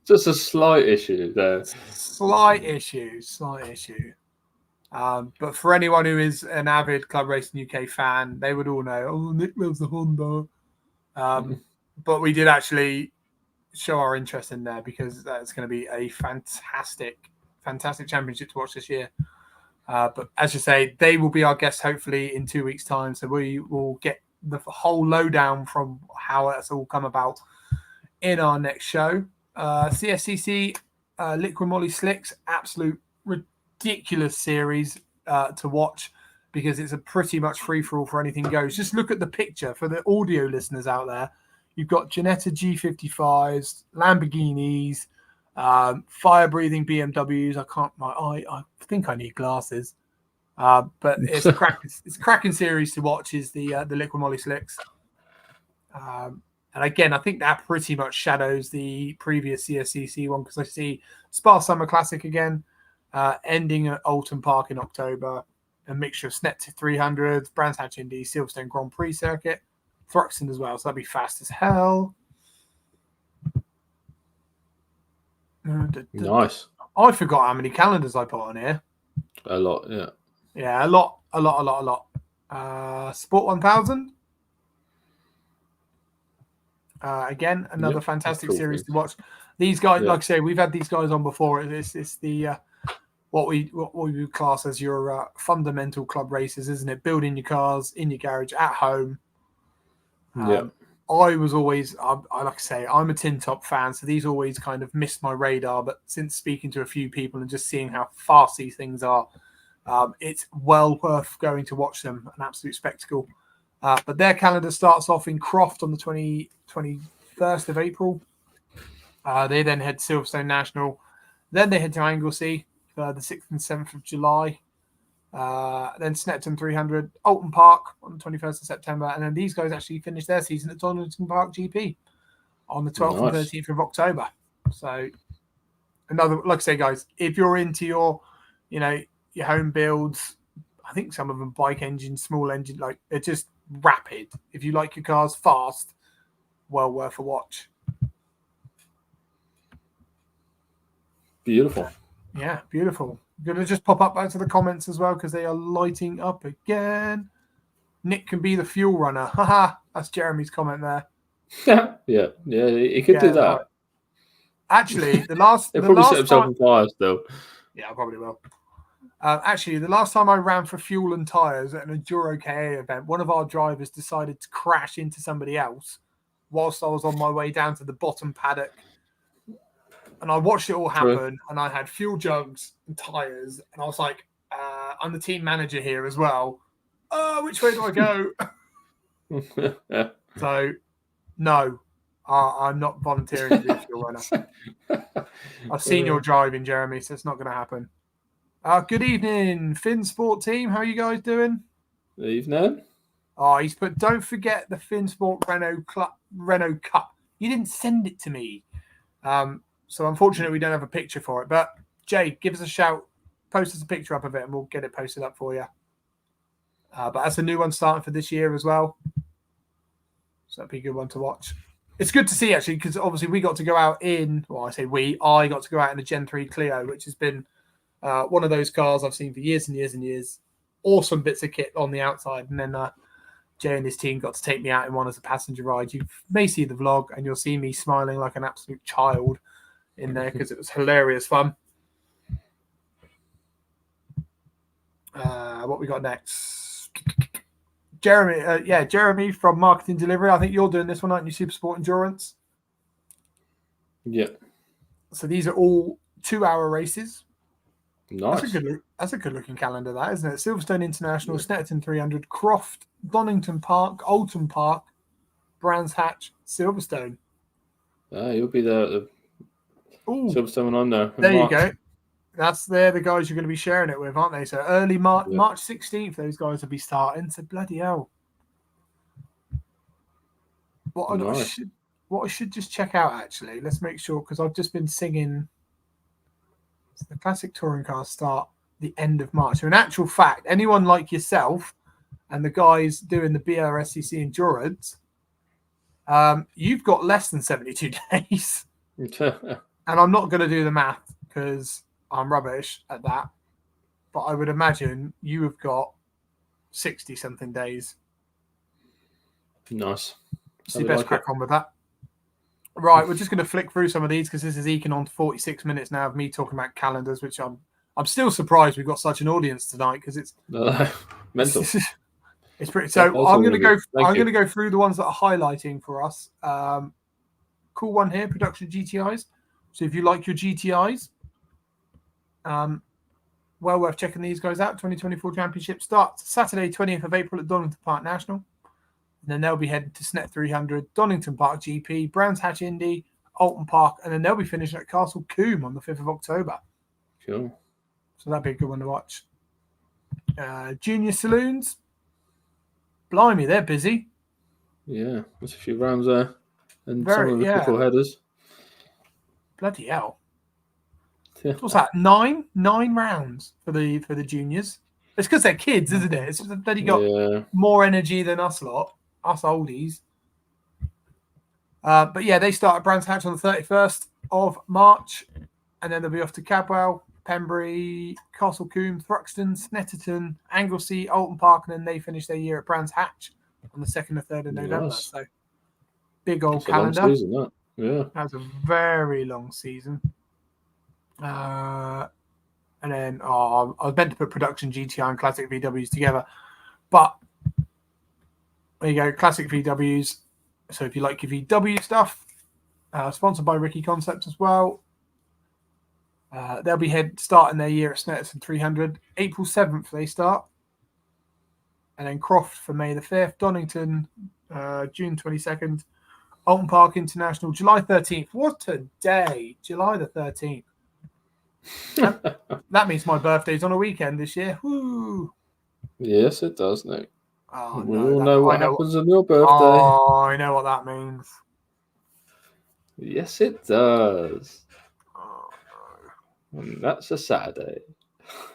just a slight issue there. Slight issue. But for anyone who is an avid Club Racing UK fan, they would all know, Nick loves the Honda. But we did actually show our interest in there because that's going to be a fantastic championship to watch this year. But as you say, they will be our guests hopefully in 2 weeks' time. So we will get the whole lowdown from how it's all come about in our next show. CSCC Liquid Molly Slicks, absolute ridiculous series to watch because it's a pretty much free-for-all for anything goes. Just look at the picture for the audio listeners out there. You've got Ginetta G55s, Lamborghinis, fire-breathing BMWs. I think I need glasses. But it's a cracking series to watch is the Liquid Molly Slicks. And again, I think that pretty much shadows the previous CSCC one because I see Spa Summer Classic again, ending at Alton Park in October, a mixture of Snet 300s, Brands Hatch Indy, Silverstone Grand Prix circuit, Thruxton as well, so that'd be fast as hell. Nice. I forgot how many calendars I put on here. A lot, yeah. Yeah, a lot. Sport 1000. Again, another fantastic series to watch. These guys, like I say, we've had these guys on before. It's the what we would class as your fundamental club races, isn't it? Building your cars in your garage at home. I was always, like I say, I'm a tin top fan, so these always kind of missed my radar. But since speaking to a few people and just seeing how fast these things are, it's well worth going to watch them. An absolute spectacle. But their calendar starts off in Croft on the 21st of April. They then head to Silverstone National. Then they head to Anglesey for the 6th and 7th of July. Then Snetton 300, Alton Park on the 21st of September. And then these guys actually finish their season at Donington Park GP on the 12th and 13th of October. So another, like I say, guys, if you're into your home builds, I think some of them bike engine, small engine, like they're just rapid. If you like your cars fast, well worth a watch. Beautiful. Yeah, beautiful. I'm going to just pop up back to the comments as well because they are lighting up again. Nick can be the fuel runner. Haha, that's Jeremy's comment there. yeah, he could do that. Right. Actually, the last he'll probably set himself on fire still. Yeah, I probably will. Actually, the last time I ran for fuel and tyres at an Enduro KA event, one of our drivers decided to crash into somebody else whilst I was on my way down to the bottom paddock. And I watched it all happen, and I had fuel jugs and tyres, and I was like, I'm the team manager here as well. Which way do I go? So, no, I'm not volunteering to be a fuel runner. I've seen your driving, Jeremy, so it's not going to happen. Good evening, Finn Sport team. How are you guys doing? Evening. Oh, he's put, don't forget the Finn Sport Renault Cup. You didn't send it to me. So unfortunately, we don't have a picture for it. But Jay, give us a shout. Post us a picture up of it and we'll get it posted up for you. But that's a new one starting for this year as well. So that'd be a good one to watch. It's good to see, actually, because obviously we got to go out in, I got to go out in a Gen 3 Clio, which has been one of those cars I've seen for years and years and years. Awesome bits of kit on the outside. And then Jay and his team got to take me out in one as a passenger ride. You may see the vlog and you'll see me smiling like an absolute child in there because it was hilarious fun. What we got next? Jeremy. Jeremy from Marketing Delivery. I think you're doing this one, aren't you? Super Sport Endurance. Yeah. So these are all 2-hour races. Nice. That's a good looking calendar, that, isn't it? Silverstone International, Snetterton 300, Croft, Donington Park, Alton Park, Brands Hatch, Silverstone. You'll be there at the Silverstone on there. There you go. They're the guys you're going to be sharing it with, aren't they? So early March 16th, those guys will be starting. So bloody hell. What I should just check out, actually, let's make sure, because I've just been singing. The classic touring cars start the end of March. So in actual fact, anyone like yourself and the guys doing the BRSCC Endurance, you've got less than 72 days. And I'm not going to do the math because I'm rubbish at that. But I would imagine you have got 60-something days. Nice. So you best crack on with that. Right, we're just going to flick through some of these because this is eking on 46 minutes now of me talking about calendars, which I'm still surprised we've got such an audience tonight because it's mental. It's pretty. So I'm going to go through the ones that are highlighting for us. Cool one here, production GTIs. So if you like your GTIs, well worth checking these guys out. 2024 Championship starts Saturday, 20th of April at Donington Park National. And then they'll be heading to Snet 300, Donington Park GP, Brands Hatch Indy, Alton Park, and then they'll be finishing at Castle Combe on the 5th of October. Cool. So that'd be a good one to watch. Junior Saloons. Blimey, they're busy. Yeah, there's a few rounds there. And Very, some of the triple headers. Bloody hell. Yeah. What's that? Nine rounds for the juniors. It's because they're kids, isn't it? It's just that you got more energy than us lot, us oldies. But yeah, they start at Brands Hatch on the 31st of March, and then they'll be off to Cadwell, Pembury, Castle Combe, Thruxton, Snetterton, Anglesey, Alton Park, and then they finish their year at Brands Hatch on the 2nd or 3rd of November. So big old calendar. A long season, that. Yeah. That's a very long season. And then I was meant to put production GTI and classic VWs together, but there you go, classic VWs. So if you like your VW stuff, sponsored by Ricky Concepts as well. They'll be starting their year at Snetterton 300. April 7th they start. And then Croft for May the 5th. Donington, June 22nd. Alton Park International, July 13th. What a day. July the 13th. That means my birthday's on a weekend this year. Woo. Yes, it does, Nick. Oh, we all know what happens on your birthday. Oh, I know what that means. Yes, it does. Oh, no. And that's a Saturday.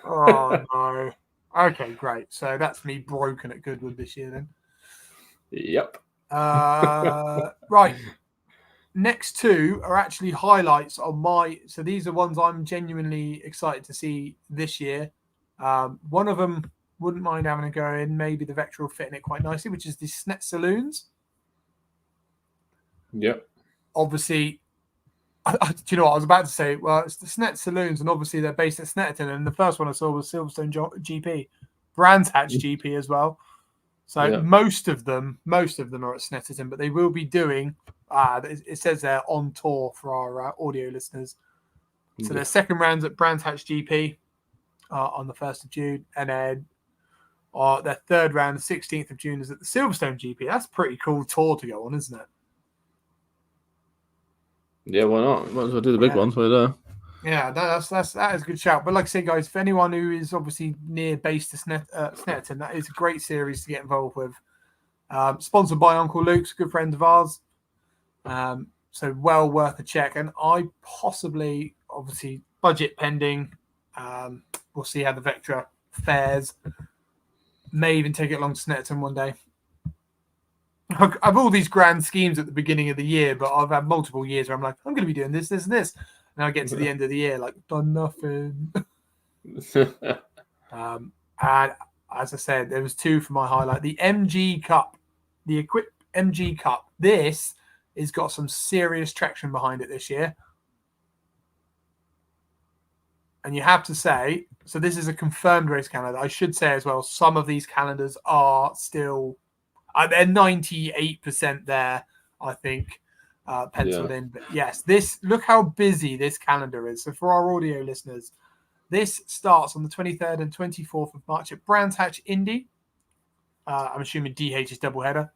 Oh, no. Okay, great. So that's me broken at Goodwood this year then. Yep. Right. Next two are actually highlights on my... So these are ones I'm genuinely excited to see this year. One of them wouldn't mind having a go in. Maybe the Vectra will fit in it quite nicely, which is the Snet Saloons. Yep. Obviously, do you know what I was about to say? Well, it's the Snet Saloons, and obviously they're based at Snetterton. And the first one I saw was Silverstone GP, Brands Hatch GP as well. So most of them are at Snetterton, but they will be doing. It says they're on tour for our audio listeners. So their second round's at Brands Hatch GP on the 1st of June, and then their third round, the 16th of June, is at the Silverstone GP. That's a pretty cool tour to go on, isn't it? Yeah, why not? Might as well do the big ones while they're there. Yeah, that is a good shout. But like I say, guys, for anyone who is obviously near base to Snetterton, that is a great series to get involved with. Sponsored by Uncle Luke's, a good friend of ours. So well worth a check. And I possibly, obviously, budget pending. We'll see how the Vectra fares. May even take it along to Snetterton one day. I've all these grand schemes at the beginning of the year, but I've had multiple years where I'm like, I'm going to be doing this, this, and this. And I get to the end of the year, like, done nothing. And as I said, there was two for my highlight. The MG Cup, the Equip MG Cup. This has got some serious traction behind it this year. And you have to say, so this is a confirmed race calendar. I should say as well, some of these calendars are still, they're 98% there, I think. Penciled in, but yes, look how busy this calendar is. So for our audio listeners, this starts on the 23rd and 24th of March at Brands Hatch Indy. I'm assuming DH is doubleheader.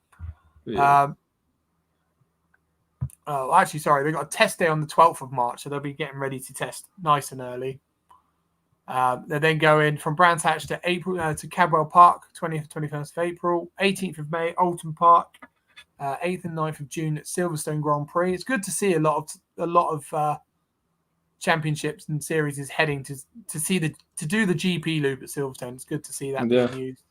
Actually, sorry, they've got a test day on the 12th of March, so they'll be getting ready to test nice and early. They're then going from Brands Hatch to April to Cadwell Park, 20th, 21st of April, 18th of May, Alton Park. 8th and 9th of June at Silverstone Grand Prix. It's good to see a lot of championships and series is heading to do the GP loop at Silverstone. It's good to see that being used.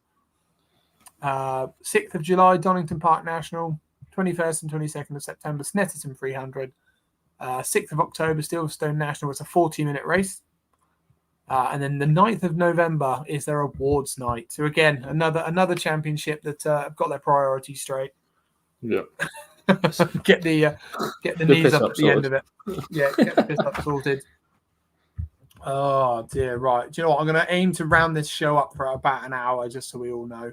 6th of July, Donington Park National. 21st and 22nd of September, Snetterton 300. 6th of October, Silverstone National. It's a 40-minute race. And then the 9th of November is their awards night. So again, another championship that have got their priorities straight. Yeah. get the knees up at the end of it. Yeah, get the piss up sorted. Oh dear, right. Do you know what? I'm going to aim to round this show up for about an hour, just so we all know.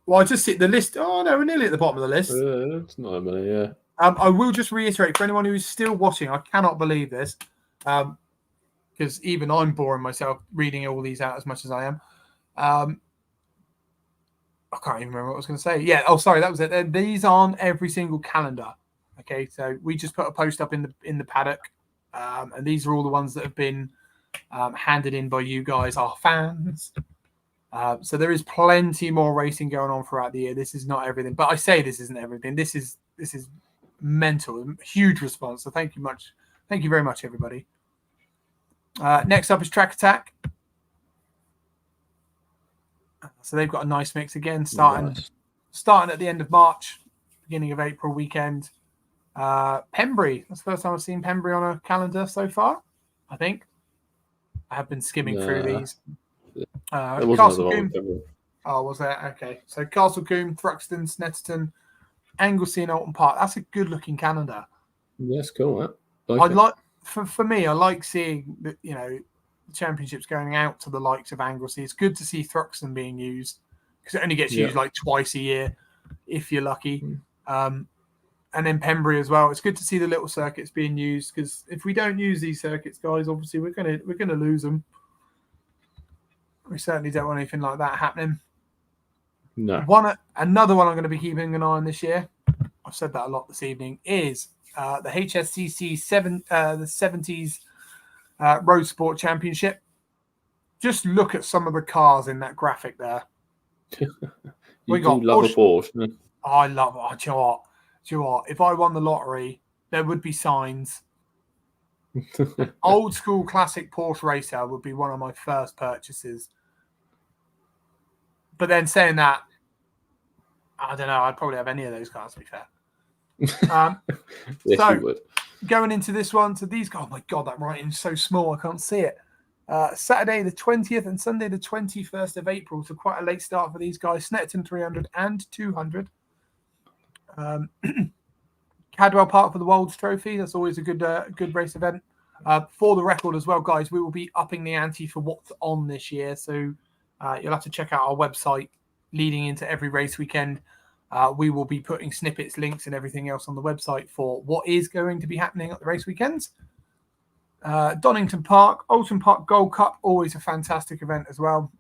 Well, I just see the list. Oh no, we're nearly at the bottom of the list. It's not a minute, I will just reiterate for anyone who is still watching, I cannot believe this, because even I'm boring myself reading all these out as much as I am. I can't even remember what I was going to say. Yeah. Oh, sorry, that was it. These aren't every single calendar. Okay, so we just put a post up in the paddock, and these are all the ones that have been handed in by you guys, our fans. So there is plenty more racing going on throughout the year. This is not everything, but I say this isn't everything. This is mental, huge response. So thank you very much, everybody. Next up is Track Attack. So they've got a nice mix again, starting at the end of March, beginning of April weekend. Pembrey. That's the first time I've seen Pembrey on a calendar so far, I think. I have been skimming through these. Castle Coombe. Oh, was there? Okay. So Castle Coombe, Thruxton, Snetterton, Anglesey and Alton Park. That's a good looking calendar. Yeah, it's cool. For me, I like seeing the championships going out to the likes of Anglesey. It's good to see Thruxton being used because it only gets used like twice a year if you're lucky. And then Pembrey as well. It's good to see the little circuits being used because if we don't use these circuits, guys, obviously we're gonna lose them. We certainly don't want anything like that happening. No. Another one I'm going to be keeping an eye on this year. I've said that a lot this evening. Is the HSCC the 70s Road Sport Championship. Just look at some of the cars in that graphic there. We got love a Porsche. I love it. Do you know what? If I won the lottery, there would be signs. Old school classic Porsche racer would be one of my first purchases. But then saying that, I don't know. I'd probably have any of those cars, to be fair. Yes, so you would. Going into this one, so these guys, oh my God, that writing's so small, I can't see it. Saturday the 20th and Sunday the 21st of April, so quite a late start for these guys. Snetterton 300 and 200. Cadwell Park for the Wolds Trophy. That's always a good race event. For the record as well, guys, we will be upping the ante for what's on this year. So you'll have to check out our website leading into every race weekend. We will be putting snippets, links, and everything else on the website for what is going to be happening at the race weekends. Donington Park, Alton Park Gold Cup, always a fantastic event as well.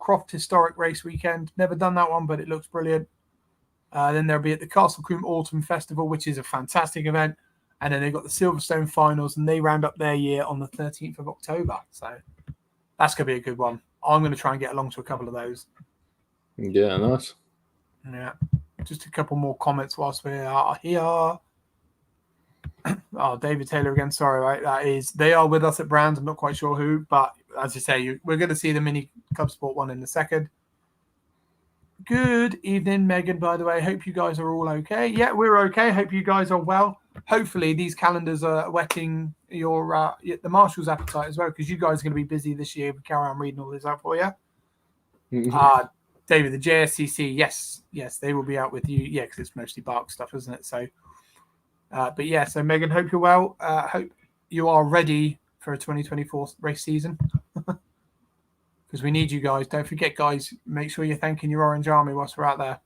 Croft Historic Race Weekend. Never done that one, but it looks brilliant. Then there'll be at the Castle Coombe Autumn Festival, which is a fantastic event. And then they've got the Silverstone Finals, and they round up their year on the 13th of October. So that's going to be a good one. I'm going to try and get along to a couple of those. Yeah, nice. Yeah. Just a couple more comments whilst we are here. Oh, David Taylor again. Sorry, right? They are with us at Brands. I'm not quite sure who, but as you say, we're going to see the Mini Club Sport one in a second. Good evening, Megan, by the way. Hope you guys are all okay. Yeah, we're okay. Hope you guys are well. Hopefully these calendars are whetting your the Marshall's appetite as well, because you guys are going to be busy this year. We carry on reading all this out for you. David, the JSCC, yes, they will be out with you. Yeah, because it's mostly bark stuff, isn't it? So, but yeah, so Megan, hope you're well. Hope you are ready for a 2024 race season. Because we need you guys. Don't forget, guys, make sure you're thanking your Orange Army whilst we're out there.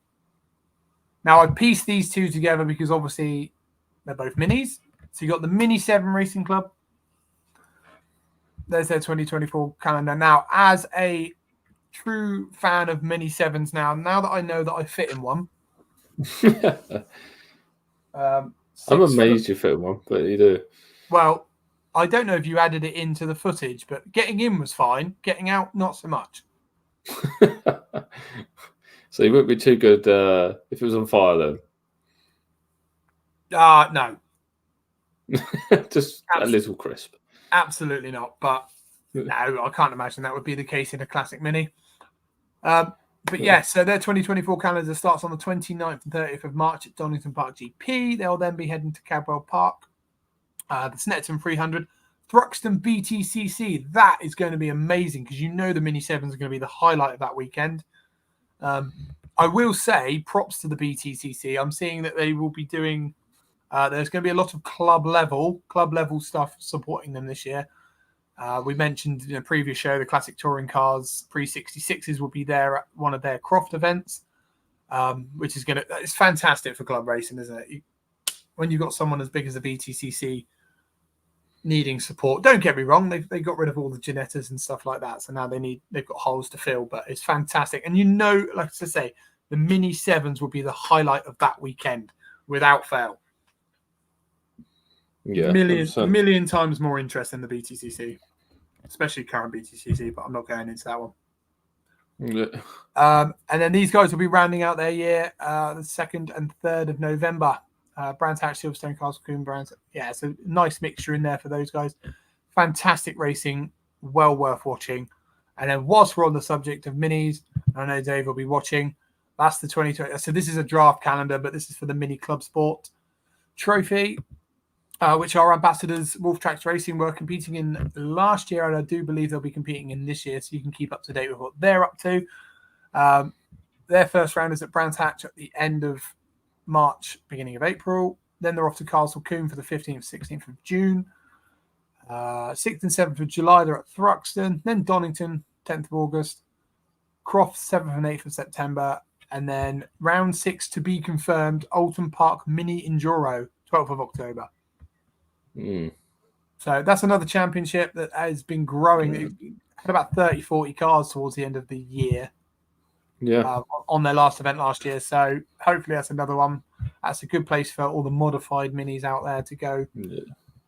Now, I pieced these two together because obviously they're both minis. So you got the Mini 7 Racing Club. There's their 2024 calendar. Now, as a true fan of Mini 7s now that I know that I fit in one. I'm amazed you fit in one, but you do. Well, I don't know if you added it into the footage, but getting in was fine. Getting out, not so much. So you wouldn't be too good if it was on fire, then? No. Just a little crisp. Absolutely not. But no, I can't imagine that would be the case in a classic Mini. But yeah, so their 2024 calendar starts on the 29th and 30th of March at Donington Park GP. They'll then be heading to Cadwell Park. The Snetterton 300, Thruxton BTCC. That is going to be amazing because you know the Mini 7s are going to be the highlight of that weekend. I will say props to the BTCC. I'm seeing that they will be doing, there's going to be a lot of club level stuff supporting them this year. We mentioned in a previous show, the classic touring cars, pre-66s will be there at one of their Croft events, which is it's fantastic for club racing, isn't it? when you've got someone as big as the BTCC needing support. Don't get me wrong, they got rid of all the Genettas and stuff like that, so now they've got holes to fill, but it's fantastic. And like I say, the Mini 7s will be the highlight of that weekend without fail. Yeah, a million times more interest in the BTCC, especially current BTCC, but I'm not going into that one. Yeah. And then these guys will be rounding out their year the 2nd and 3rd of November. Brands Hatch, Silverstone, Castle Combe, Brands. Yeah, it's a nice mixture in there for those guys. Fantastic racing, well worth watching. And then whilst we're on the subject of minis, I know Dave will be watching. That's the 2020. So this is a draft calendar, but this is for the Mini Club Sport Trophy, which our ambassadors, Wolf Tracks Racing, were competing in last year, and I do believe they'll be competing in this year, so you can keep up to date with what they're up to. Their first round is at Brands Hatch at the end of March, beginning of April. Then they're off to Castle Combe for the 15th, 16th of June. 6th and 7th of July, they're at Thruxton. Then Donington, 10th of August. Croft, 7th and 8th of September. And then round 6 to be confirmed, Oulton Park Mini Enduro, 12th of October. So that's another championship that has been growing. It had about 30, 40 cars towards the end of the year. Yeah. On their last event last year. So hopefully that's another one. That's a good place for all the modified minis out there to go. Yeah.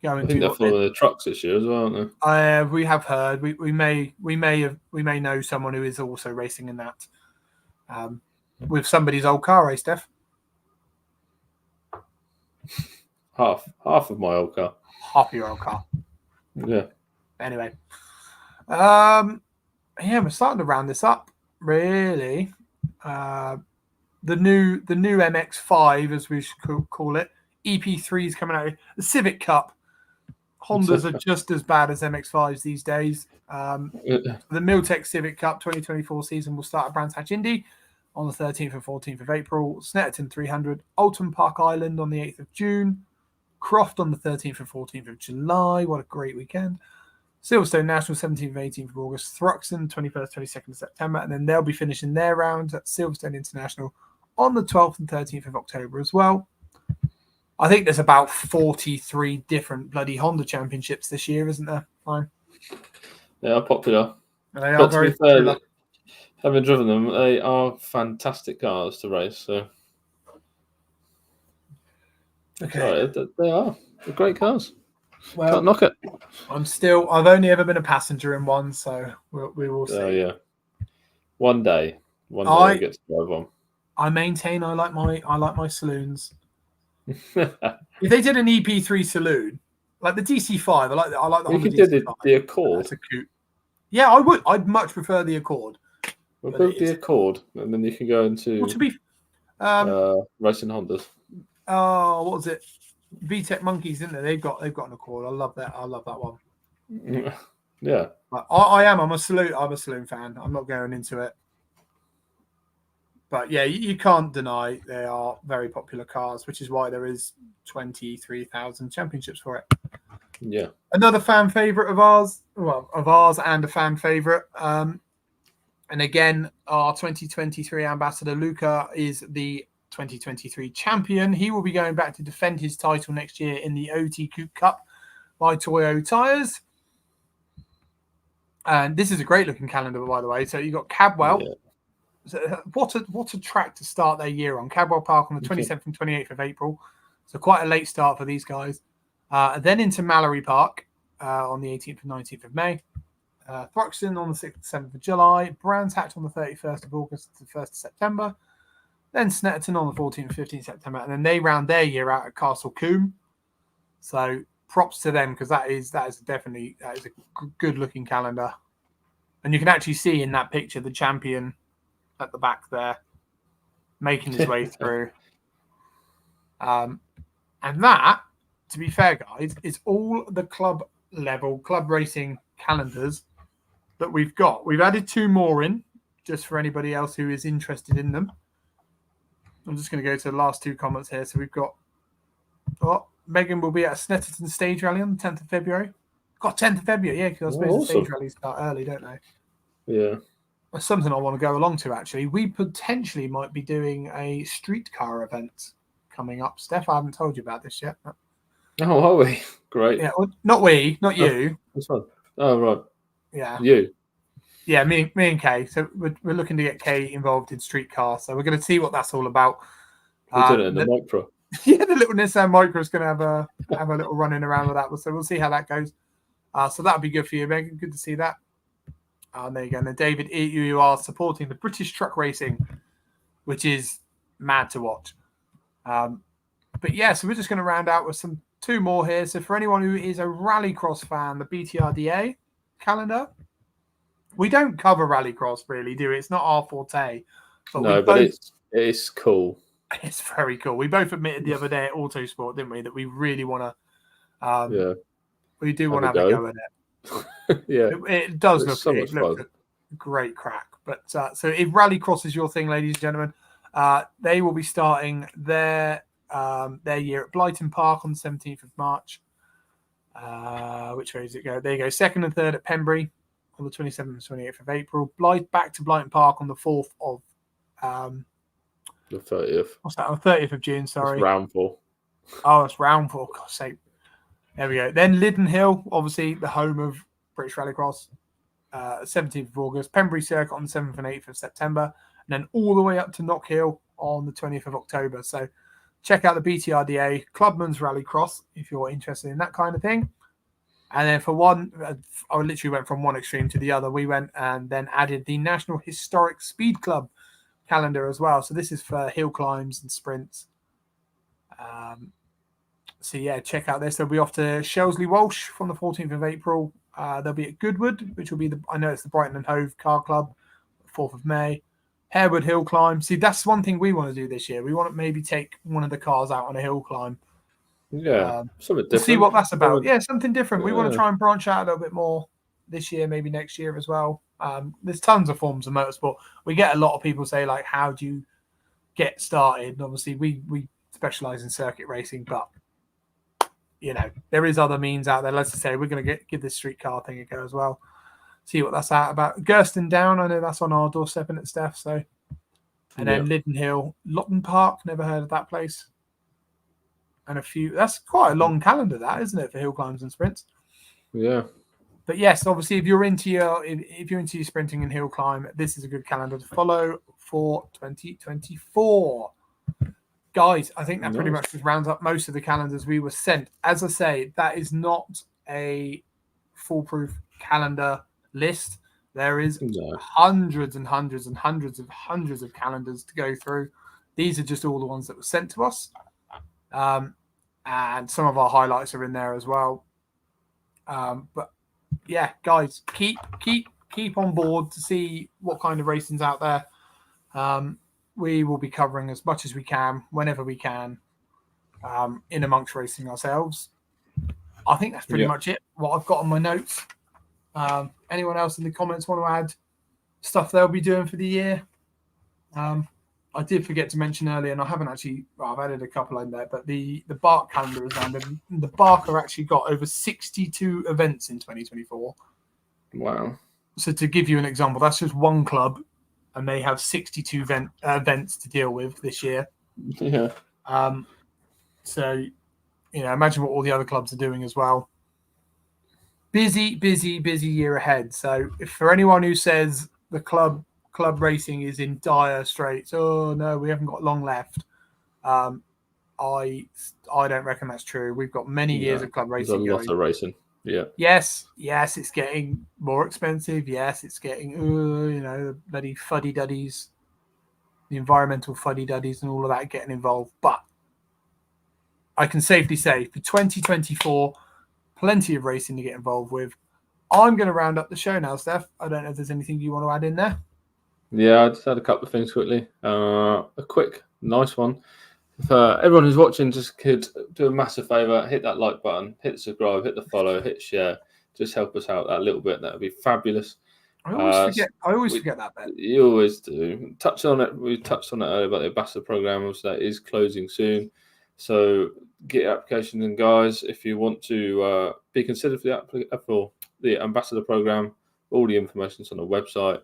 Go I and think do they're for the trucks this year as well, aren't they? We have heard. We may know someone who is also racing in that. With somebody's old car, Steph? Half of my old car. Half your old car. Yeah. Anyway. Yeah, we're starting to round this up. Really, the new MX-5, as we should call it, EP3 is coming out. The Civic Cup. Hondas are just as bad as MX-5s these days. The Miltech Civic Cup 2024 season will start at Brands Hatch Indy on the 13th and 14th of April. Snetterton 300, Oulton Park Island on the 8th of June, Croft on the 13th and 14th of July. What a great weekend. Silverstone National, 17th and 18th of August. Thruxton, 21st, 22nd of September. And then they'll be finishing their rounds at Silverstone International on the 12th and 13th of October as well. I think there's about 43 different bloody Honda championships this year, isn't there? Fine. They are popular. They are very popular. Having driven them, they are fantastic cars to race. So, okay, they are. They're great cars. Well, can't knock it. I've only ever been a passenger in one, so we will see. Oh yeah. One day I get to drive one. I maintain I like my saloons. If they did an EP3 saloon, like the DC5, I like the Honda DC5. Did the Accord. That's a coupe. Yeah, I would. I'd much prefer the Accord. We'll build the Accord, and then you can go into racing Hondas. Oh, what was it? VTEC Monkeys, didn't they? They've got an Accord. I love that. I love that one. Yeah. I'm a saloon fan. I'm not going into it. But yeah, you can't deny they are very popular cars, which is why there is 23,000 championships for it. Yeah. Another fan favorite of ours, and a fan favorite. And again, our 2023 ambassador, Luca, is the 2023 champion. He will be going back to defend his title next year in the OT Coupe Cup by Toyo Tires. And this is a great looking calendar, by the way. So you've got Cadwell. Yeah. So what a track to start their year on. Cadwell Park on the 27th and 28th of April. So quite a late start for these guys. Then into Mallory Park on the 18th and 19th of May. Thruxton on the 6th and 7th of July. Brands Hatch on the 31st of August to the 1st of September. Then Snetterton on the 14th and 15th of September. And then they round their year out at Castle Combe. So props to them, because that is a good looking calendar. And you can actually see in that picture the champion at the back there making his way through. And that, to be fair, guys, is all the club racing calendars that we've got. We've added 2 more in, just for anybody else who is interested in them. I'm just going to go to the last 2 comments here. So we've got, Megan will be at a Snetterton stage rally on the 10th of February. Got 10th of February, yeah, because I suppose the stage rallies start early, don't they? Yeah. That's something I want to go along to, actually. We potentially might be doing a streetcar event coming up. Steph, I haven't told you about this yet. Oh, are we? Great. Yeah, well, not you. That's fine. Oh, right. Yeah. You. Yeah, me and Kay. So we're looking to get Kay involved in streetcar. So we're going to see what that's all about. We're doing it in the Micra. Yeah, the little Nissan Micra is going to have a little running around with that. So we'll see how that goes. So that'll be good for you, Megan. Good to see that. There you go. And then David, you are supporting the British truck racing, which is mad to watch. But yeah, so we're just going to round out with two more here. So for anyone who is a rallycross fan, the BTRDA calendar. We don't cover rallycross really, do we? It's not our forte. But it's cool. It's very cool. We both admitted the other day at Autosport, didn't we, that we really want to. We do want to have a go at it. Yeah, it does look. So much fun. Great crack. But so if rallycross is your thing, ladies and gentlemen, they will be starting their year at Blyton Park on the 17th of March. Which way does it go? There you go. 2nd and 3rd at Pembury on the 27th and 28th of April. Back to Blyton Park on the 4th of the 30th. What's that? On the 30th of June, sorry. That's round 4. Oh, that's round 4. God's sake. There we go. Then Lyddon Hill, obviously the home of British Rallycross, 17th of August. Pembury Circuit on the 7th and 8th of September. And then all the way up to Knock Hill on the 20th of October. So check out the BTRDA Clubman's Rallycross if you're interested in that kind of thing. And then for one, I literally went from one extreme to the other. We went and then added the National Historic Speed Club calendar as well. So this is for hill climbs and sprints. So yeah, check out this. They'll be off to Shelsley Walsh from the 14th of April. They'll be at Goodwood, which will be I know it's the Brighton and Hove Car Club, 4th of May. Harewood Hill Climb. See, that's one thing we want to do this year. We want to maybe take one of the cars out on a hill climb. Yeah, something different. See what that's about. Yeah, something different. We want to try and branch out a little bit more this year, maybe next year as well. There's tons of forms of motorsport. We get a lot of people say, like, how do you get started? And obviously, we specialize in circuit racing, but you know, there is other means out there. Let's just say we're going to give this streetcar thing a go as well. See what that's out about. Gerston Down, I know that's on our doorstep in at Steph. So, and then Lyddon Hill, Lotton Park. Never heard of that place. And a few. That's quite a long calendar, that isn't it, for hill climbs and sprints? Yeah. But yes, obviously, if you're into your sprinting and hill climb, this is a good calendar to follow for 2024. Guys, I think that pretty much just rounds up most of the calendars we were sent. As I say, that is not a foolproof calendar list. There is hundreds and hundreds and hundreds of calendars to go through. These are just all the ones that were sent to us. And some of our highlights are in there as well. But yeah, guys, keep on board to see what kind of racing's out there. We will be covering as much as we can, whenever we can, in amongst racing ourselves. I think that's pretty much it, what I've got on my notes. Anyone else in the comments want to add stuff they'll be doing for the year? I did forget to mention earlier, and I haven't actually, I've added a couple in there, but the Bark calendar is landed. The Bark are actually got over 62 events in 2024. Wow. So to give you an example, that's just one club, and they have 62 events to deal with this year. Yeah. So, you know, imagine what all the other clubs are doing as well. Busy year ahead. So if for anyone who says the club racing is in dire straits, oh no, we haven't got long left, I don't reckon that's true. We've got many years of club racing. There's a lot of racing. Yeah. Yes, it's getting more expensive. Yes, it's getting the bloody fuddy-duddies, the environmental fuddy-duddies and all of that getting involved. But I can safely say for 2024, plenty of racing to get involved with. I'm going to round up the show now, Steph. I don't know if there's anything you want to add in there. Yeah, I just had a couple of things quickly. A quick, nice one. If everyone who's watching just could do a massive favour, hit that like button, hit the subscribe, hit the follow, hit share. Just help us out that little bit. That would be fabulous. I always forget that bit. You always do. Touch on it. We touched on it earlier about the ambassador program, so that is closing soon. So get your application in, guys. If you want to be considered for the ambassador program, all the information's on the website.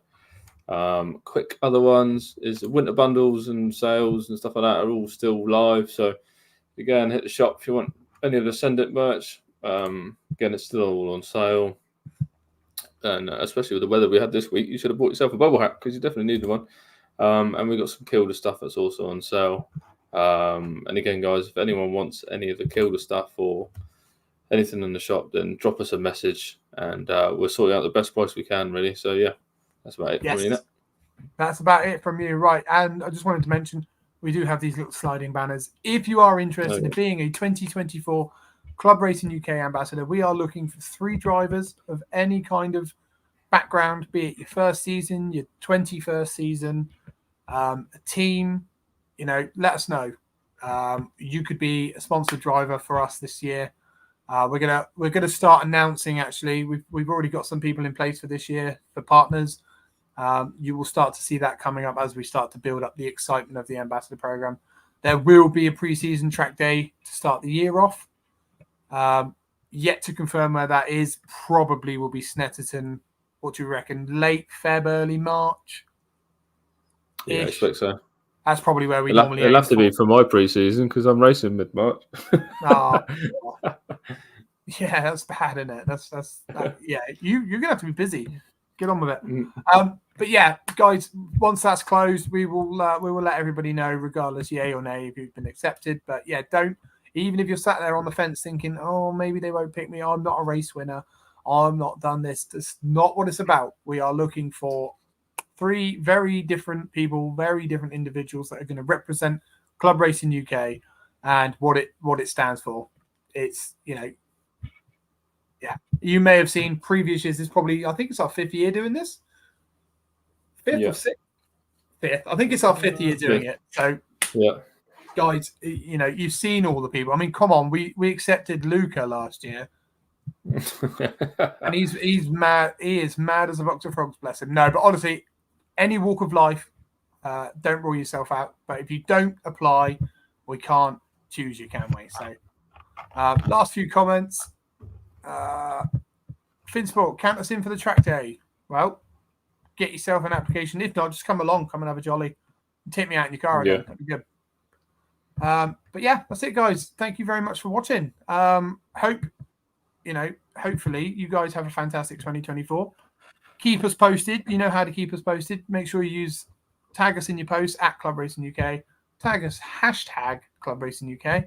Quick other ones is winter bundles and sales and stuff like that are all still live. So again, hit the shop if you want any of the Send It merch. Again, it's still all on sale. And especially with the weather we had this week, you should have bought yourself a bubble hat because you definitely needed one. And we got some Kilda stuff that's also on sale. And again, guys, if anyone wants any of the Kilda stuff or anything in the shop, then drop us a message and we'll sort out the best price we can, really. So yeah, that's about it. Yes, that's about it from you, right? And I just wanted to mention we do have these little sliding banners. If you are interested in being a 2024 Club Racing UK ambassador, we are looking for 3 drivers of any kind of background, be it your first season, your 21st season, a team. You know, let us know. You could be a sponsored driver for us this year. We're gonna start announcing. Actually, we've already got some people in place for this year for partners. You will start to see that coming up as we start to build up the excitement of the ambassador program. There will be a pre-season track day to start the year off. Yet to confirm where that is. Probably will be Snetterton. What do you reckon? Late Feb, early March? Yeah, I expect so. That's probably where we normally. It'll have to be for my pre-season because I'm racing mid-March. Oh, yeah, that's bad, isn't it? That's yeah. You're gonna have to be busy. Get on with it. But yeah, guys, once that's closed, we will let everybody know, regardless, yay or nay, if you've been accepted. But yeah, don't. Even if you're sat there on the fence thinking, oh, maybe they won't pick me. I'm not a race winner. I'm not done this. That's not what it's about. We are looking for 3 very different people, very different individuals that are going to represent Club Racing UK and what it stands for. It's, you know, yeah. You may have seen previous years. This probably, I think it's our 5th year doing this. 5th or 6th? 5th. I think it's our 5th year doing it. So yeah. Guys, you know, you've seen all the people. I mean, come on, we accepted Luca last year. And he's mad. He is mad as a box of frogs, bless him. No, but honestly, any walk of life, don't rule yourself out. But if you don't apply, we can't choose you, can we? So, last few comments. Finsport, count us in for the track day. Well, get yourself an application. If not, just come along, come and have a jolly. Take me out in your car again. That'd be good. But yeah, that's it, guys. Thank you very much for watching. Hopefully you guys have a fantastic 2024. Keep us posted. You know how to keep us posted. Make sure you tag us in your posts at Club Racing UK. Tag us #Club Racing UK.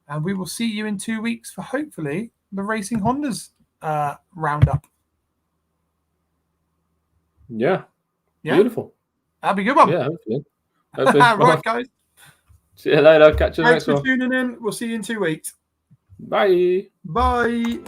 And we will see you in 2 weeks for hopefully the Racing Hondas roundup. Yeah. Beautiful. That'll be a good one. Yeah, hopefully. Right, guys. See you later. Catch you Thanks next for one. tuning in. We'll see you in 2 weeks. Bye. Bye.